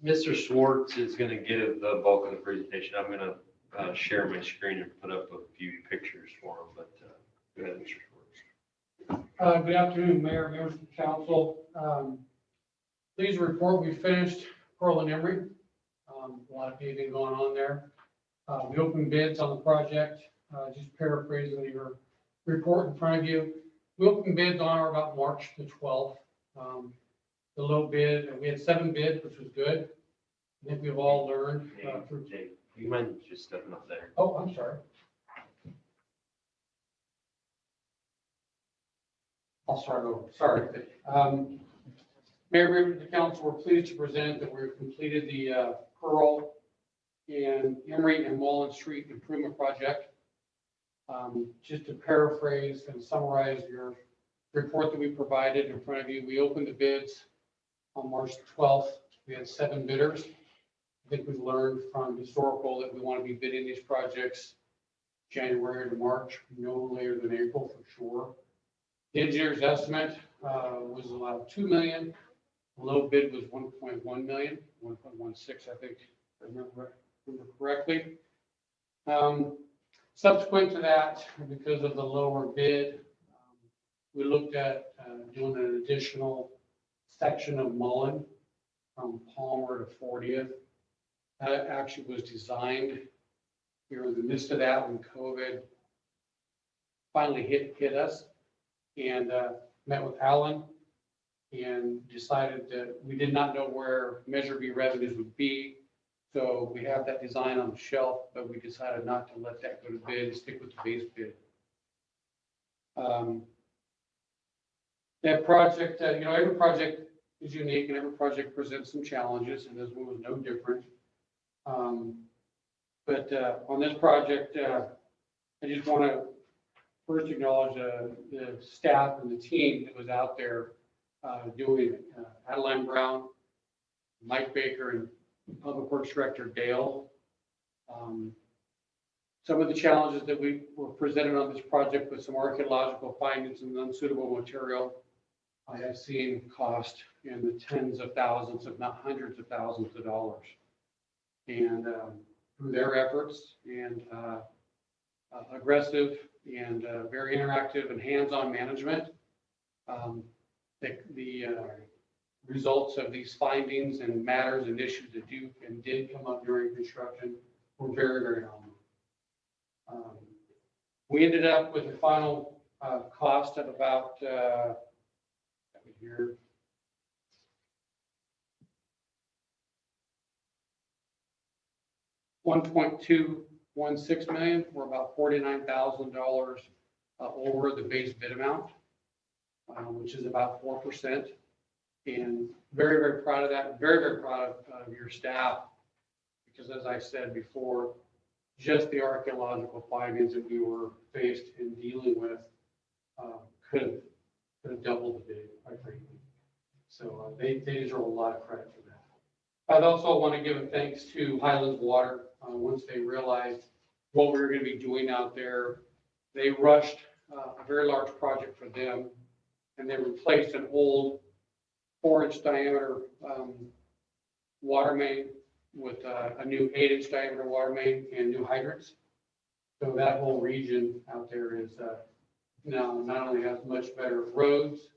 Mr. Schwartz is going to give the bulk of the presentation. I'm going to share my screen and put up a few pictures for him, but go ahead, Mr. Schwartz. Good afternoon, Mayor, members of the council. Pleased to report we finished Pearl and Emery. A lot of paving going on there. We opened bids on the project, just paraphrasing your report in front of you. We opened bids on or about March the 12th. The low bid, we had 7 bids, which was good. I think we've all learned through. Jay, you mind just stepping up there? Oh, I'm sorry. I'll start over. Sorry. Mayor, members of the council, we're pleased to present that we've completed the Pearl and Emery and Mullen Street Improvement Project. Just to paraphrase and summarize your report that we provided in front of you, we opened the bids on March 12th. We had 7 bidders. I think we've learned from historical that we want to be bidding these projects January to March, no later than April for sure. The engineer's estimate was about $2 million. The low bid was 1.1 million, 1.16, I think, if I remember correctly. Subsequent to that, because of the lower bid, we looked at doing an additional section of Mullen from Palmer to 40th. That actually was designed. We were in the midst of that when COVID finally hit us, and met with Alan and decided that we did not know where Measure B revenues would be. So we have that design on the shelf, but we decided not to let that go to bid and stick with the base bid. That project, every project is unique and every project presents some challenges, and this one was no different. But on this project, I just want to first acknowledge the staff and the team that was out there doing it. Adeline Brown, Mike Baker, and Public Works Director Dale. Some of the challenges that we were presented on this project with some archaeological findings and unsuitable material, I have seen cost in the tens of thousands, if not hundreds of thousands of dollars. And through their efforts and aggressive and very interactive and hands-on management, the results of these findings and matters and issues that did come up during construction were very, very nominal. We ended up with a final cost of about here. $1.216 million, or about $49,000 over the base bid amount, which is about 4%. And very, very proud of that. Very, very proud of your staff, because as I said before, just the archaeological findings that we were faced in dealing with could have doubled the bid, quite frankly. So they deserve a lot of credit for that. I'd also want to give a thanks to Highlands Water. Once they realized what we were going to be doing out there, they rushed a very large project for them, and they replaced an old 4-inch diameter water main with a new 8-inch diameter water main and new hydrants. So that whole region out there is now not only has much better roads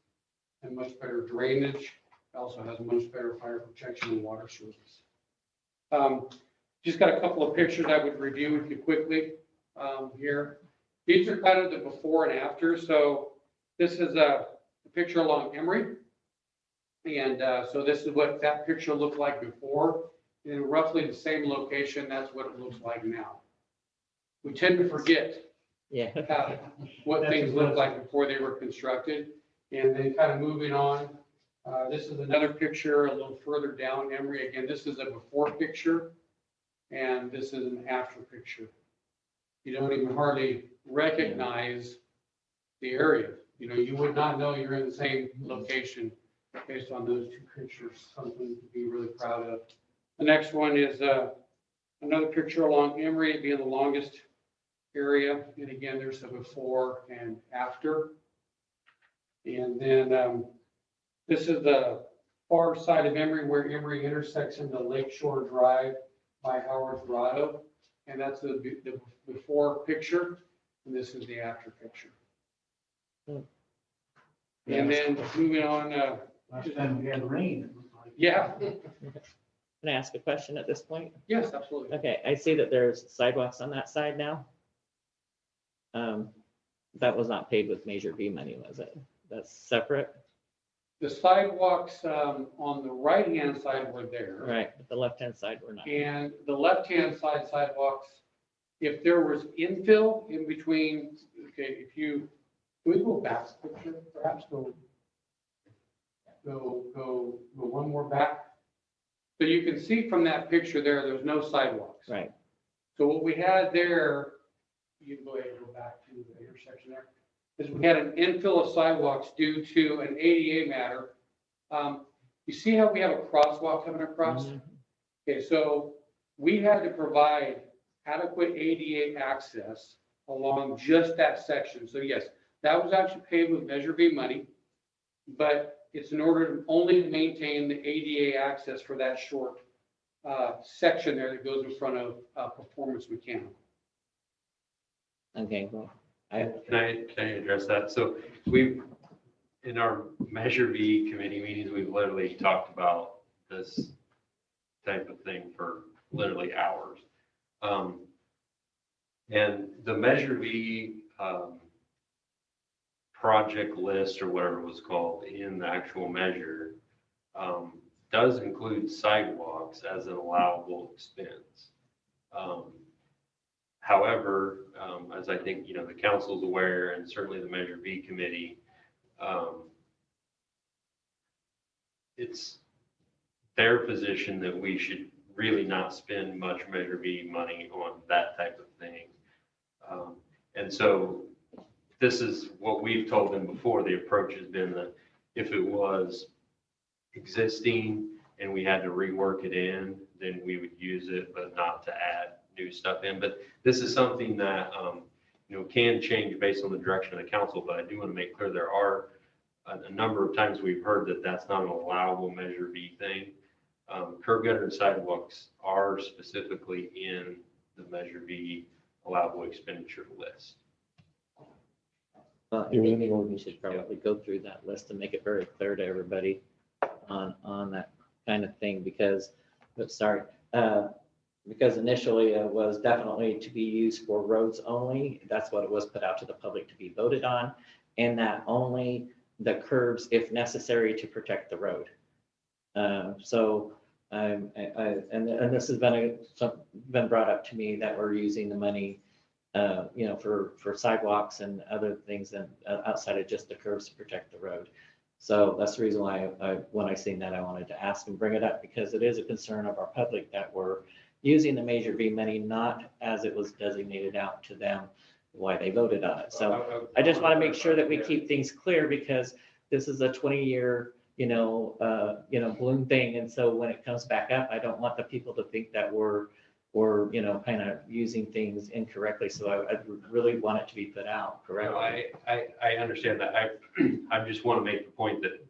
and much better drainage, it also has much better fire protection and water service. Just got a couple of pictures I would review with you quickly here. These are kind of the before and after. So this is a picture along Emory. And so this is what that picture looked like before. In roughly the same location, that's what it looks like now. We tend to forget what things looked like before they were constructed. And then kind of moving on, this is another picture a little further down Emory. Again, this is a before picture, and this is an after picture. You don't even hardly recognize the area. You know, you would not know you're in the same location based on those two pictures. Something to be really proud of. The next one is another picture along Emory, being the longest area. And again, there's a before and after. And then this is the far side of Emory, where Emory intersects into Lakeshore Drive by Howard's Grotto. And that's the before picture. And this is the after picture. And then moving on. Last time we had rain, it looked like. Yeah. Can I ask a question at this point? Yes, absolutely. Okay, I see that there's sidewalks on that side now. That was not paid with Measure B money, was it? That's separate? The sidewalks on the right-hand side were there. Right, but the left-hand side were not. And the left-hand side sidewalks, if there was infill in between, okay, can we go back a picture, perhaps go one more back? So you can see from that picture there's no sidewalks. Right. So what we had there, you can go ahead and go back to the intersection there, is we had an infill of sidewalks due to an ADA matter. You see how we have a crosswalk coming across? Mm-hmm. Okay, so we had to provide adequate ADA access along just that section. So yes, that was actually paid with Measure B money, but it's in order to only maintain the ADA access for that short section there that goes in front of Performance Mechanical. Okay, well, Can I address that? So we've, in our Measure B committee meetings, we've literally talked about this type of thing for literally hours. And the Measure B project list, or whatever it was called in the actual measure, does include sidewalks as an allowable expense. However, as I think, the council's aware, and certainly the Measure B committee, it's their position that we should really not spend much Measure B money on that type of thing. And so this is what we've told them before. The approach has been that if it was existing and we had to rework it in, then we would use it, but not to add new stuff in. But this is something that, can change based on the direction of the council, but I do want to make clear there are a number of times we've heard that that's not an allowable Measure B thing. Curb gutter and sidewalks are specifically in the Measure B allowable expenditure list. Well, I It was in think the we ordinance. should probably go through that list and make it very clear to everybody on that kind of thing, because initially it was definitely to be used for roads only. That's what it was put out to the public to be voted on, and that only the curbs if necessary to protect the road. And this has been brought up to me that we're using the money, for sidewalks and other things and outside of just the curbs to protect the road. So that's the reason why when I seen that, I wanted to ask and bring it up, because it is a concern of our public that we're using the Measure B money, not as it was designated out to them, why they voted on it. So I just want to make sure that we keep things clear, because this is a 20-year, bloom thing. And so when it comes back up, I don't want the people to think that we're kind of using things incorrectly. So I really want it to be put out correctly. I understand that. I just want to make the point that,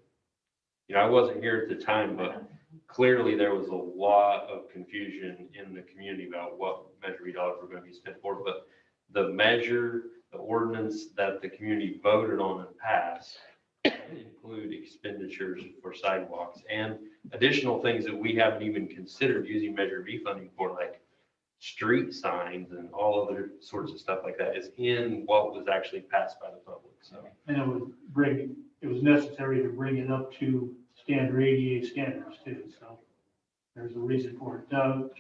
I wasn't here at the time, but clearly there was a lot of confusion in the community about what Measure B dollars were going to be spent for. But the ordinance that the community voted on and passed include expenditures for sidewalks and additional things that we haven't even considered using Measure B funding for, like street signs and all other sorts of stuff like that, is in what was actually passed by the public. So, And it was necessary to bring it up to standard ADA standards too, so there's a reason for it.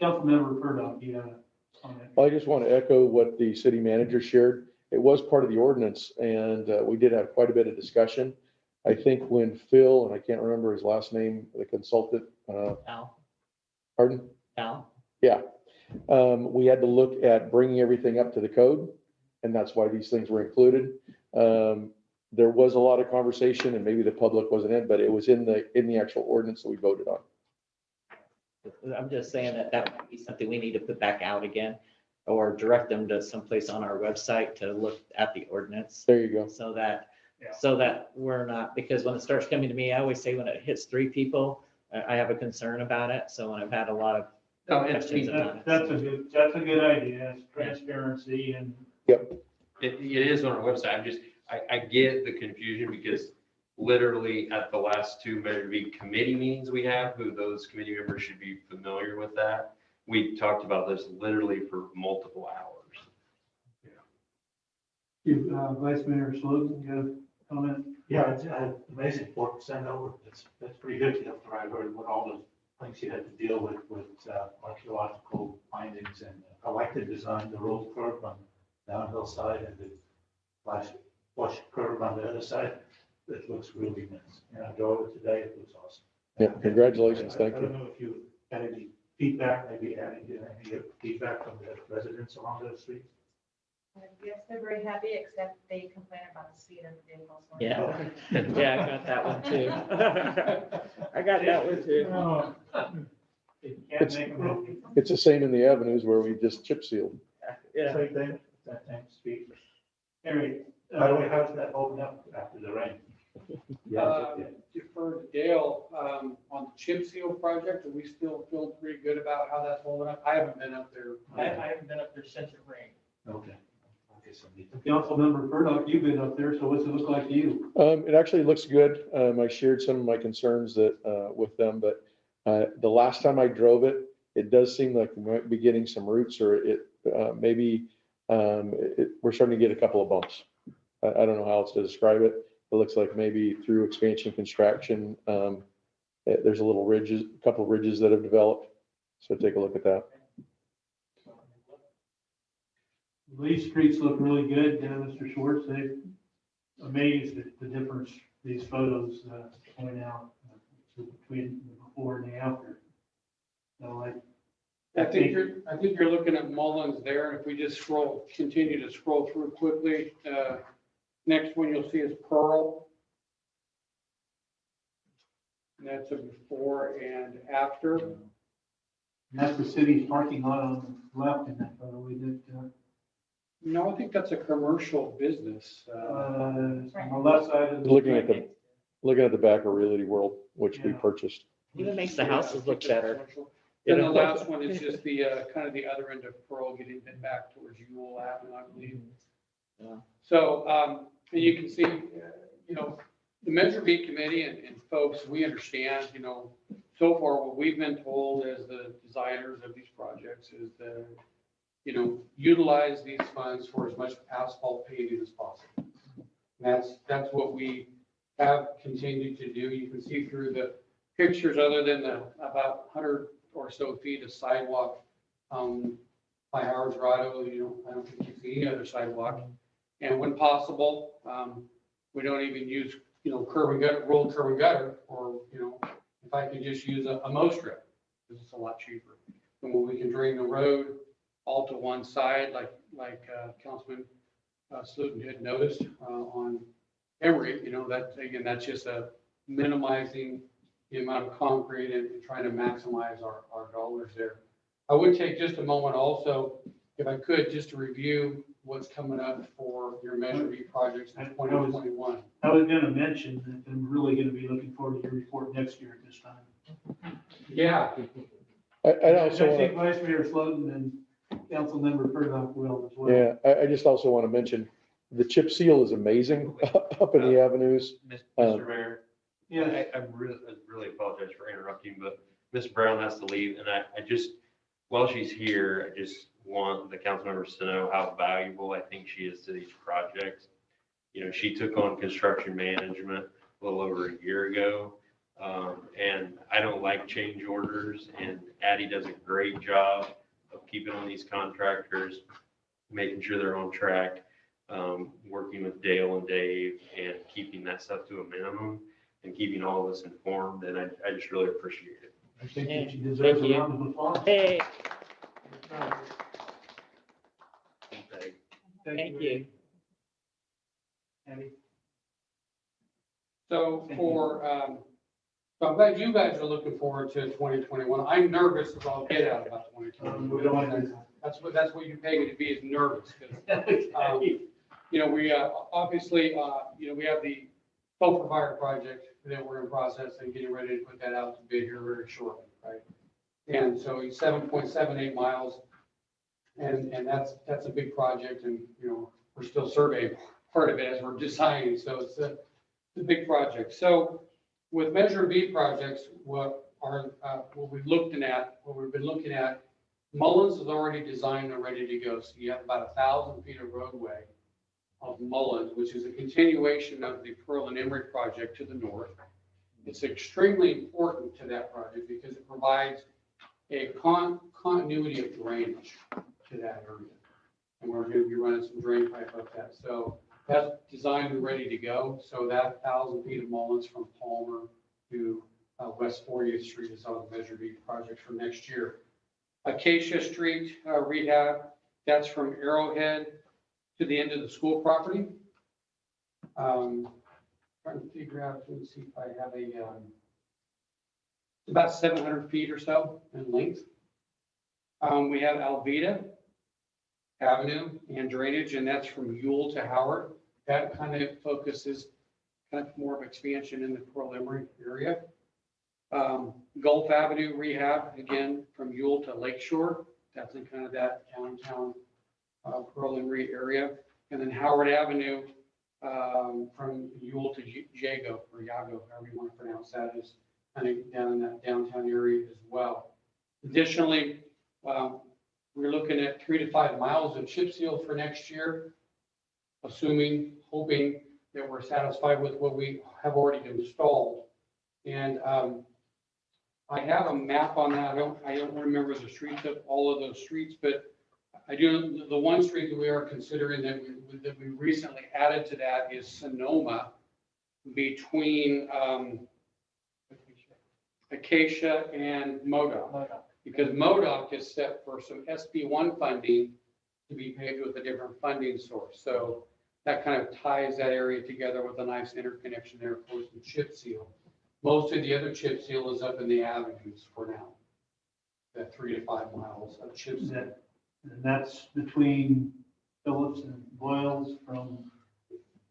Councilmember Purdock, you have a comment? I just want to echo what the city manager shared. It was part of the ordinance, and we did have quite a bit of discussion. I think when Phil, and I can't remember his last name, the consultant, Al? pardon? Al? Yeah. We had to look at bringing everything up to the code, and that's why these things were included. There was a lot of conversation, and maybe the public wasn't in, but it was in the actual ordinance that we voted on. I'm just saying that would be something we need to put back out again, or direct them to someplace on our website to look at the ordinance. There you go. So that we're not, because when it starts coming to me, I always say when it hits 3 people, I have a concern about it. So when I've had a lot of questions about it. That's a good idea. It's transparency and. Yep. it is on our website. I get the confusion, because literally at the last 2 Measure B committee meetings we have, who those committee members should be familiar with that, we talked about this literally for multiple hours. Vice Mayor Slogan, you have a comment? Yeah, it's amazing, 4% over. That's pretty good after I heard what all the things you had to deal with archaeological findings. And I like the design, the road curve on the downhill side and the flush curve on the other side. It looks really nice. And I drove it today. It looks awesome. Yeah, congratulations. Thank I you. don't know if you had any feedback, maybe any feedback from the residents along the street. Yes, they're very happy, except they complain about the speed of the vehicles. Yeah, yeah, I got that one too. I got that one too. It's the same in the avenues where we just chip sealed. Yeah. Same thing, that same speed. Harry, By the way, how does that open up after the rain? Defer to Dale, on the chip seal project, are we still feel pretty good about how that's holding up? I haven't been up there. I haven't been up there since it rained. Okay. Councilmember Purdock, you've been up there, so what's it look like to you? It actually looks good. I shared some of my concerns that with them, but the last time I drove it, it does seem like we might be getting some roots, or we're starting to get a couple of bumps. I don't know how else to describe it. It looks like maybe through expansion construction, there's a couple of ridges that have developed. So take a look at that. These streets look really good, Mr. Schwartz. They're amazed at the difference these photos point out between the before and the after. So I think you're looking at Mullins there. If we just continue to scroll through quickly, Next one you'll see is Pearl. And that's a before and after. And that's the city's parking lot on the left in that photo we did. No, I think that's a commercial business. On the left side of the. Looking at the back of Realty World, which we Yeah. purchased. Even makes the houses look better. And the last one is just the, kind of the other end of Pearl, getting it back towards Ewell Avenue, I believe. Yeah. So, and you can see, you know, the Measure B committee and folks, we understand, you know, so far what we've been told as the designers of these projects is that, you know, utilize these funds for as much asphalt paving as possible. And that's what we have continued to do. You can see through the pictures, other than the about 100 or so feet of sidewalk by Howard's Grotto, you know, I don't think you see any other sidewalk. And when possible, we don't even use, you know, curb and gutter, rolled curb and gutter, or, you know, if I could just use a mow strip, because it's a lot cheaper. And when we can drain the road all to one side, like Councilman Slutin had noticed on Emory, you know, that, again, that's just a minimizing the amount of concrete and trying to maximize our dollars there. I would take just a moment also, if I could, just to review what's coming up for your Measure B projects in 2021. I was gonna mention that I'm really gonna be looking forward to your report next year at this time. Yeah. I I also think want Vice Mayor Slotin and Councilmember Furlong will as well. to, yeah, I just also want to mention, the chip seal is amazing up in the avenues. Mr. Mayor, Yeah, I really apologize for interrupting, but Ms. Brown has to leave, and I just, while she's here, I just want the council members to know how valuable I think she is to these projects. You know, she took on construction management a little over a year ago, and I don't like change orders, and Addie does a great job of keeping on these contractors, making sure they're on track, working with Dale and Dave, and keeping that stuff to a minimum, and keeping all of us informed, and I just really appreciate it. I think that she deserves a round of applause. Hey, Thank thank you. Abby. So so I'm glad you guys are looking forward to 2021. I'm nervous as I'll get out about We 2021. don't want to. That's what you pay me to be, is nervous. 'Cause, you know, we obviously, you know, we have the Sulphur Fire project that we're in process and getting ready to put that out to bid here very shortly, right? And so it's 7.78 miles, and that's a big project, and, you know, we're still surveying part of it as we're designing, so it's a big project. So with Measure B projects, what we've been looking at, Mullins is already designed and ready to go. So you have about 1,000 feet of roadway of Mullins, which is a continuation of the Pearl and Emory project to the north. It's extremely important to that project because it provides a continuity of drainage to that area. And we're going to be running some drain pipe up that. So that's designed and ready to go. So that 1,000 feet of Mullins from Palmer to West 40th Street is on the Measure B project for next year. Acacia Street Rehab, that's from Arrowhead to the end of the school property. Trying to figure out, let's see if I have about 700 feet or so in length. We have Alveda Avenue and drainage, and that's from Ewell to Howard. That kind of focuses kind of more of expansion in the Pearl Emory area. Gulf Avenue Rehab, again, from Ewell to Lakeshore. That's in kind of that downtown Pearl Emory area. And then Howard Avenue from Ewell to Jago, or Yago, however you want to pronounce that, is kind of down in that downtown area as well. Additionally, we're looking at 3 to 5 miles of chip seal for next year, hoping that we're satisfied with what we have already installed. And I have a map on that. I don't remember the streets of all of those streets, but I do. The one street that we are considering that we recently added to that is Sonoma, between Acacia and Modoc, because Modoc is set for some SB1 funding to be paid with a different funding source. So that kind of ties that area together with a nice interconnection there for some chip seal. Most of the other chip seal is up in the avenues for now. That 3 to 5 miles of chip seal. And that's between Phillips and Boyles from,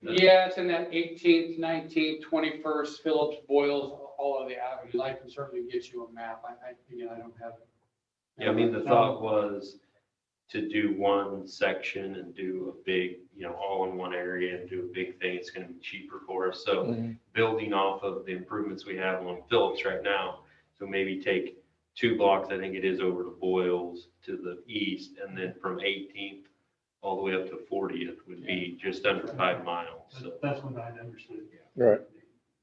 Yeah, it's in that 18th, 19th, 21st, Phillips, Boyles, all of the avenues. I can certainly get you a map. Again, I don't have it. Yeah, I mean, the thought was to do one section and do a big, all in one area and do a big thing. It's going to be cheaper for us. So building off of the improvements we have on Phillips right now, so maybe take 2 blocks, I think it is, over to Boyles to the east, and then from 18th all the way up to 40th would be just under 5 miles. So that's what I understood. Right.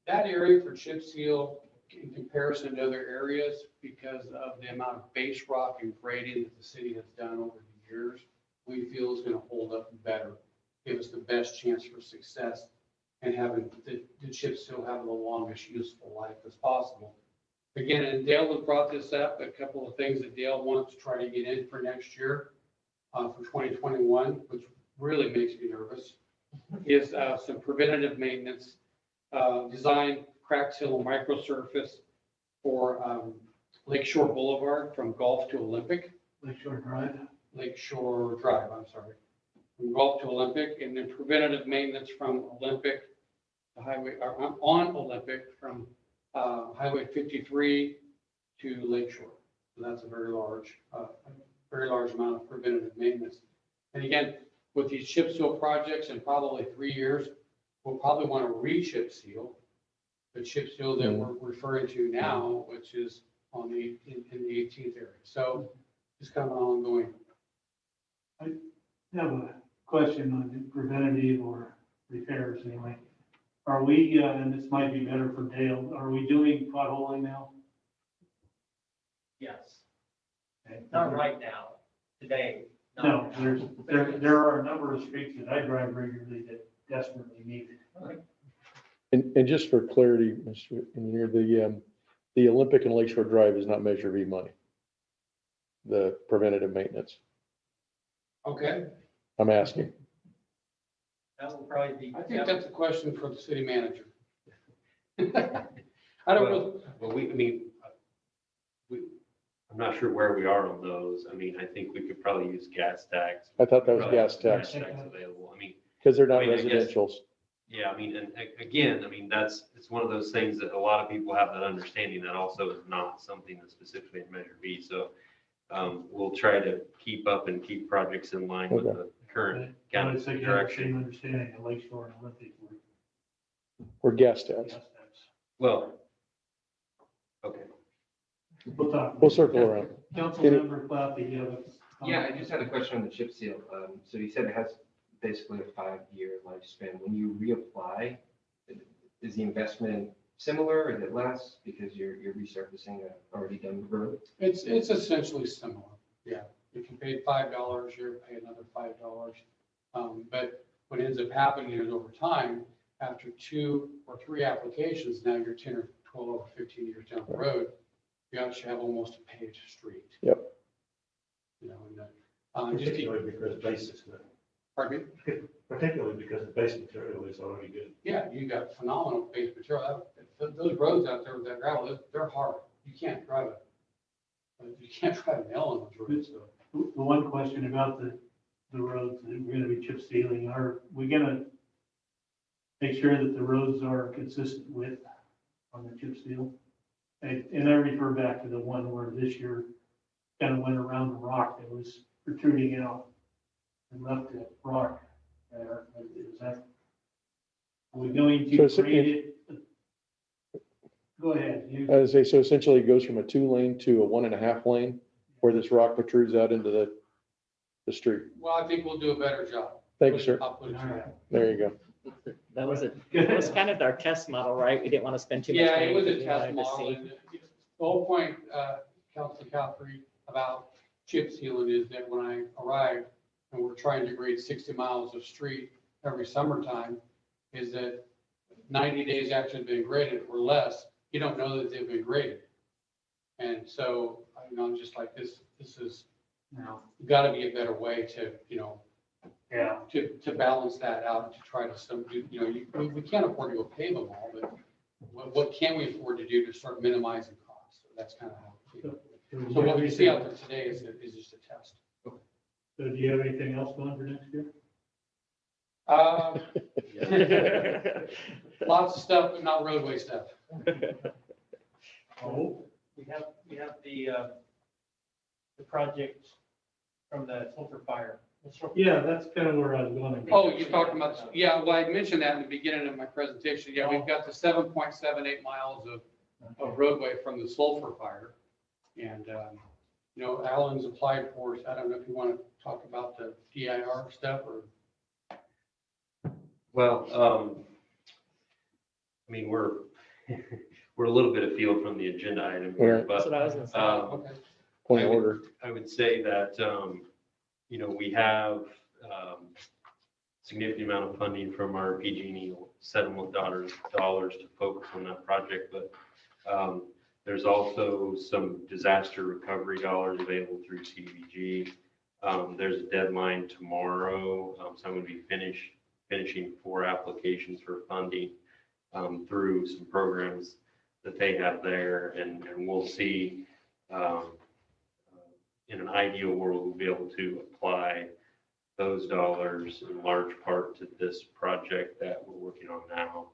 That area for chip seal in comparison to other areas, because of the amount of base rock and grading that the city has done over the years, we feel is going to hold up better, give us the best chance for success, and having the chip seal have the longest useful life as possible. Again, and Dale has brought this up, a couple of things that Dale wants to try to get in for next year, for 2021, which really makes me nervous, is some preventative maintenance, design crack seal microsurface for Lakeshore Boulevard from Gulf to Olympic. Lakeshore Drive. Lakeshore Drive, I'm sorry. From Gulf to Olympic, and then preventative maintenance from Olympic, the highway, or on Olympic from Highway 53 to Lakeshore. So that's a very large amount of preventative maintenance. And again, with these chip seal projects in probably 3 years, we'll probably want to re-chip seal the chip seal that we're referring to now, which is on the in the 18th area. So it's kind of an ongoing. I have a question on preventative or repairs anyway. Are we, and this might be better for Dale, are we doing potholing now? Yes, Okay. not right now, today. No, there are a number of streets that I drive regularly that desperately need it. And just for clarity, Mr. Engineer, the Olympic and Lakeshore Drive is not Measure V money. The preventative maintenance. Okay. I'm asking. That will probably be. I think that's a question for the city manager. I don't know. Well, I'm not sure where we are on those. I mean, I think we could probably use gas tax. I thought that was Probably gas have tax. Available. I mean, Because they're not I guess- residentials. yeah, I mean, and again, I mean, it's one of those things that a lot of people have that understanding that also is not something that's specifically in Measure B. So we'll try to keep up and keep projects in line with the current I kind would of say you have the direction. same understanding of Lakeshore and Olympic. Or gas tax. Well, okay. We'll talk. We'll circle around. Councilmember Clappy, you have a Yeah, I just had a question on the chip seal. So you said it has basically a 5-year lifespan. When you reapply, is the investment similar? Is it less because you're resurfacing an already done road? It's essentially similar. Yeah. If you paid $5, you're paying another $5. But what ends up happening is over time, after 2 or 3 applications, now you're 10 or 12 or 15 years down the road, you actually have almost a paved street. Yep. You know, and just Particularly because basis, pardon me? particularly because the base material is already good. Yeah, you got phenomenal base material. Those roads out there with that gravel, they're hard. You can't drive a nail on those roads. So. The one question about the roads that we're gonna be chip sealing, are we gonna make sure that the roads are consistent with on the chip seal? And I refer back to the one where this year kind of went around the rock that was protruding out and left that rock there. Is that, are we going to So create it? Go ahead. I would say, so essentially it goes from a 2-lane to a 1.5 lane where this rock protrudes out into the street. Well, I think we'll do a better job. Thank you, sir. I'll put it to that. There you go. That was kind of our test model, right? We didn't want to spend too much Yeah, money. it was a because we test wanted to model. see. And the whole point, Councilor Calfrey, about chip sealing is that when I arrived and we're trying to grade 60 miles of street every summertime, is that 90 days after they've been graded or less, you don't know that they've been graded. And so, I'm just like, this is, got to be a better way to, Yeah. To balance that out, and to try to we can't afford to go pave them all, but what can we afford to do to start minimizing costs? So that's kind of how we feel. So what we see out there today is just a test. So do you have anything else going for next year? Lots of stuff, but not roadway stuff. Oh, We have the project from the sulfur fire. yeah, that's kind of where I was going. Oh, you're talking about, yeah, well, I mentioned that in the beginning of my presentation. Yeah, we've got the 7.78 miles of roadway from the sulfur fire. And, Alan's applied for, I don't know if you want to talk about the DIR stuff or. Well, I mean, we're a little bit afield from the agenda item here, Right. but That's what I was gonna say. Okay. Point of order. I would say that, we have significant amount of funding from our PG&E settlement dollars to focus on that project, but there's also some disaster recovery dollars available through CDBG. There's a deadline tomorrow, so I'm going to be finishing 4 applications for funding through some programs that they have there, and we'll see. In an ideal world, we'll be able to apply those dollars in large part to this project that we're working on now,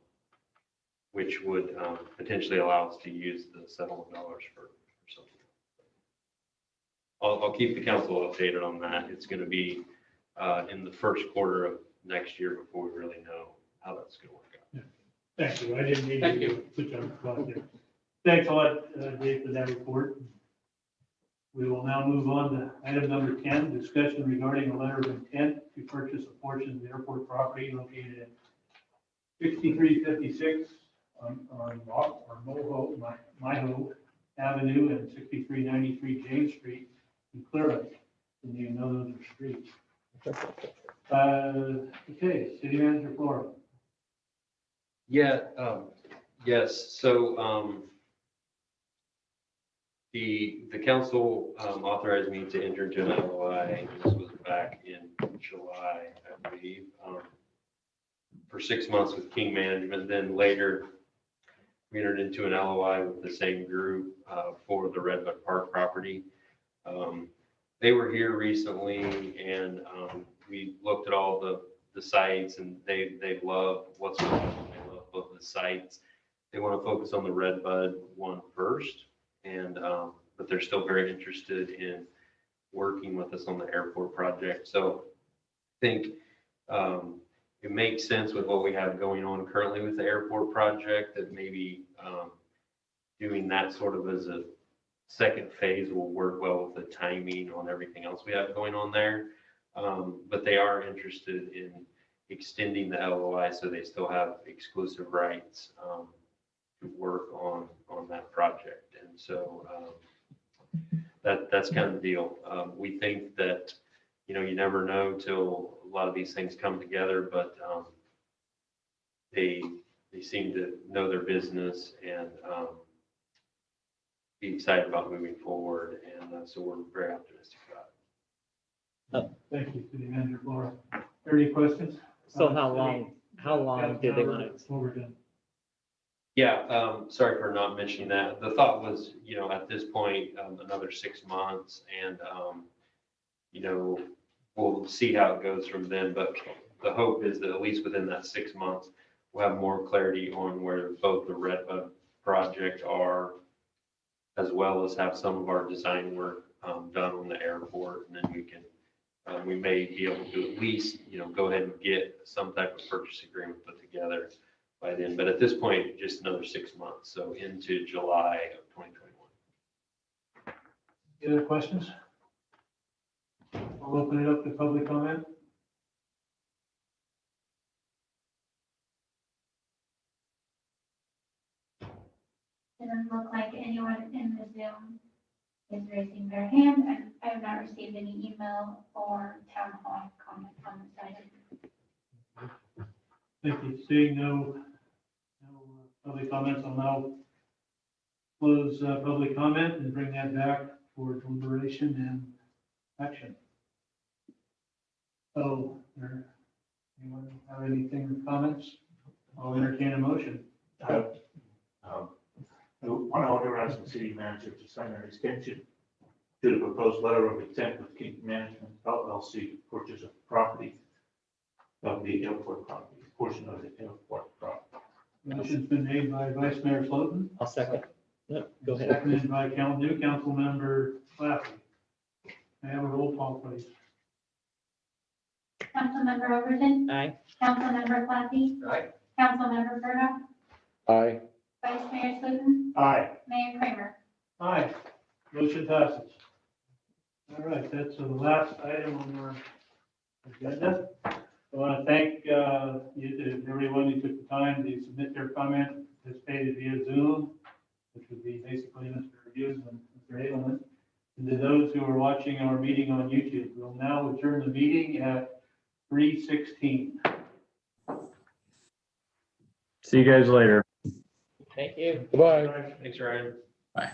which would potentially allow us to use the settlement dollars for something. I'll keep the council updated on that. It's going to be in the first quarter of next year before we really know how that's going to work out. Thank you. I didn't need Thank to you. put you on the spot there. Thanks a lot, Dave, for that report. We will now move on to item number 10, discussion regarding a letter of intent to purchase a portion of the airport property located at 6356 on Myho Avenue and 6393 James Street in Clearlake. Didn't even know those were streets. Okay, city manager Flora. Yeah, yes. So the council authorized me to enter into an LOI. This was back in July, I believe, for 6 months with King Management. Then later, we entered into an LOI with the same group for the Redbud Park property. They were here recently, and we looked at all the sites, and they love what's going on. They love both the sites. They want to focus on the Redbud one first, and but they're still very interested in working with us on the airport project. So I think it makes sense with what we have going on currently with the airport project that maybe doing that sort of as a second phase will work well with the timing on everything else we have going on there. But they are interested in extending the LOI so they still have exclusive rights to work on that project. And so that's kind of the deal. We think that, you never know till a lot of these things come together, but they seem to know their business and be excited about moving forward. And so we're very optimistic about it. Thank you, city manager Flora. Are there any questions? So how long did they want it? Before we're done. Yeah, sorry for not mentioning that. The thought was, at this point, another 6 months, and we'll see how it goes from then. But the hope is that at least within that 6 months, we'll have more clarity on where both the Redbud project are, as well as have some of our design work done on the airport, and then we may be able to at least, go ahead and get some type of purchase agreement put together by then. But at this point, just another 6 months, so into July of 2021. Any other questions? I'll open it up to public comment. Doesn't look like anyone in the Zoom is raising their hand, and I have not received any email or town hall comment on this item. Thank you. Seeing no public comments, I'll now close public comment and bring that back for deliberation and action. So, anyone have anything, comments? I'll entertain a motion. I want to authorize the city manager to sign an extension to the proposed letter of intent with King Management LLC, purchase of property of the airport property, portion of the airport property. Motion's been made by Vice Mayor Floten. I'll second. No, go ahead. Seconded by new Councilmember Claffey. May I have a roll call, please? Councilmember Overton, Aye. Councilmember Claffey, Aye. Councilmember Burno, Aye. Vice Mayor Sluten, Aye. Mayor Kramer. Aye. Motion passes. All right, that's the last item on our agenda. I want to thank everyone who took the time to submit their comment, participated via Zoom, which would be basically Mr. Hughes and Mr. Edelman. And to those who are watching our meeting on YouTube, we'll now adjourn the meeting at 3:16. See you guys later. Thank you. Goodbye. Thanks, Ryan. Bye.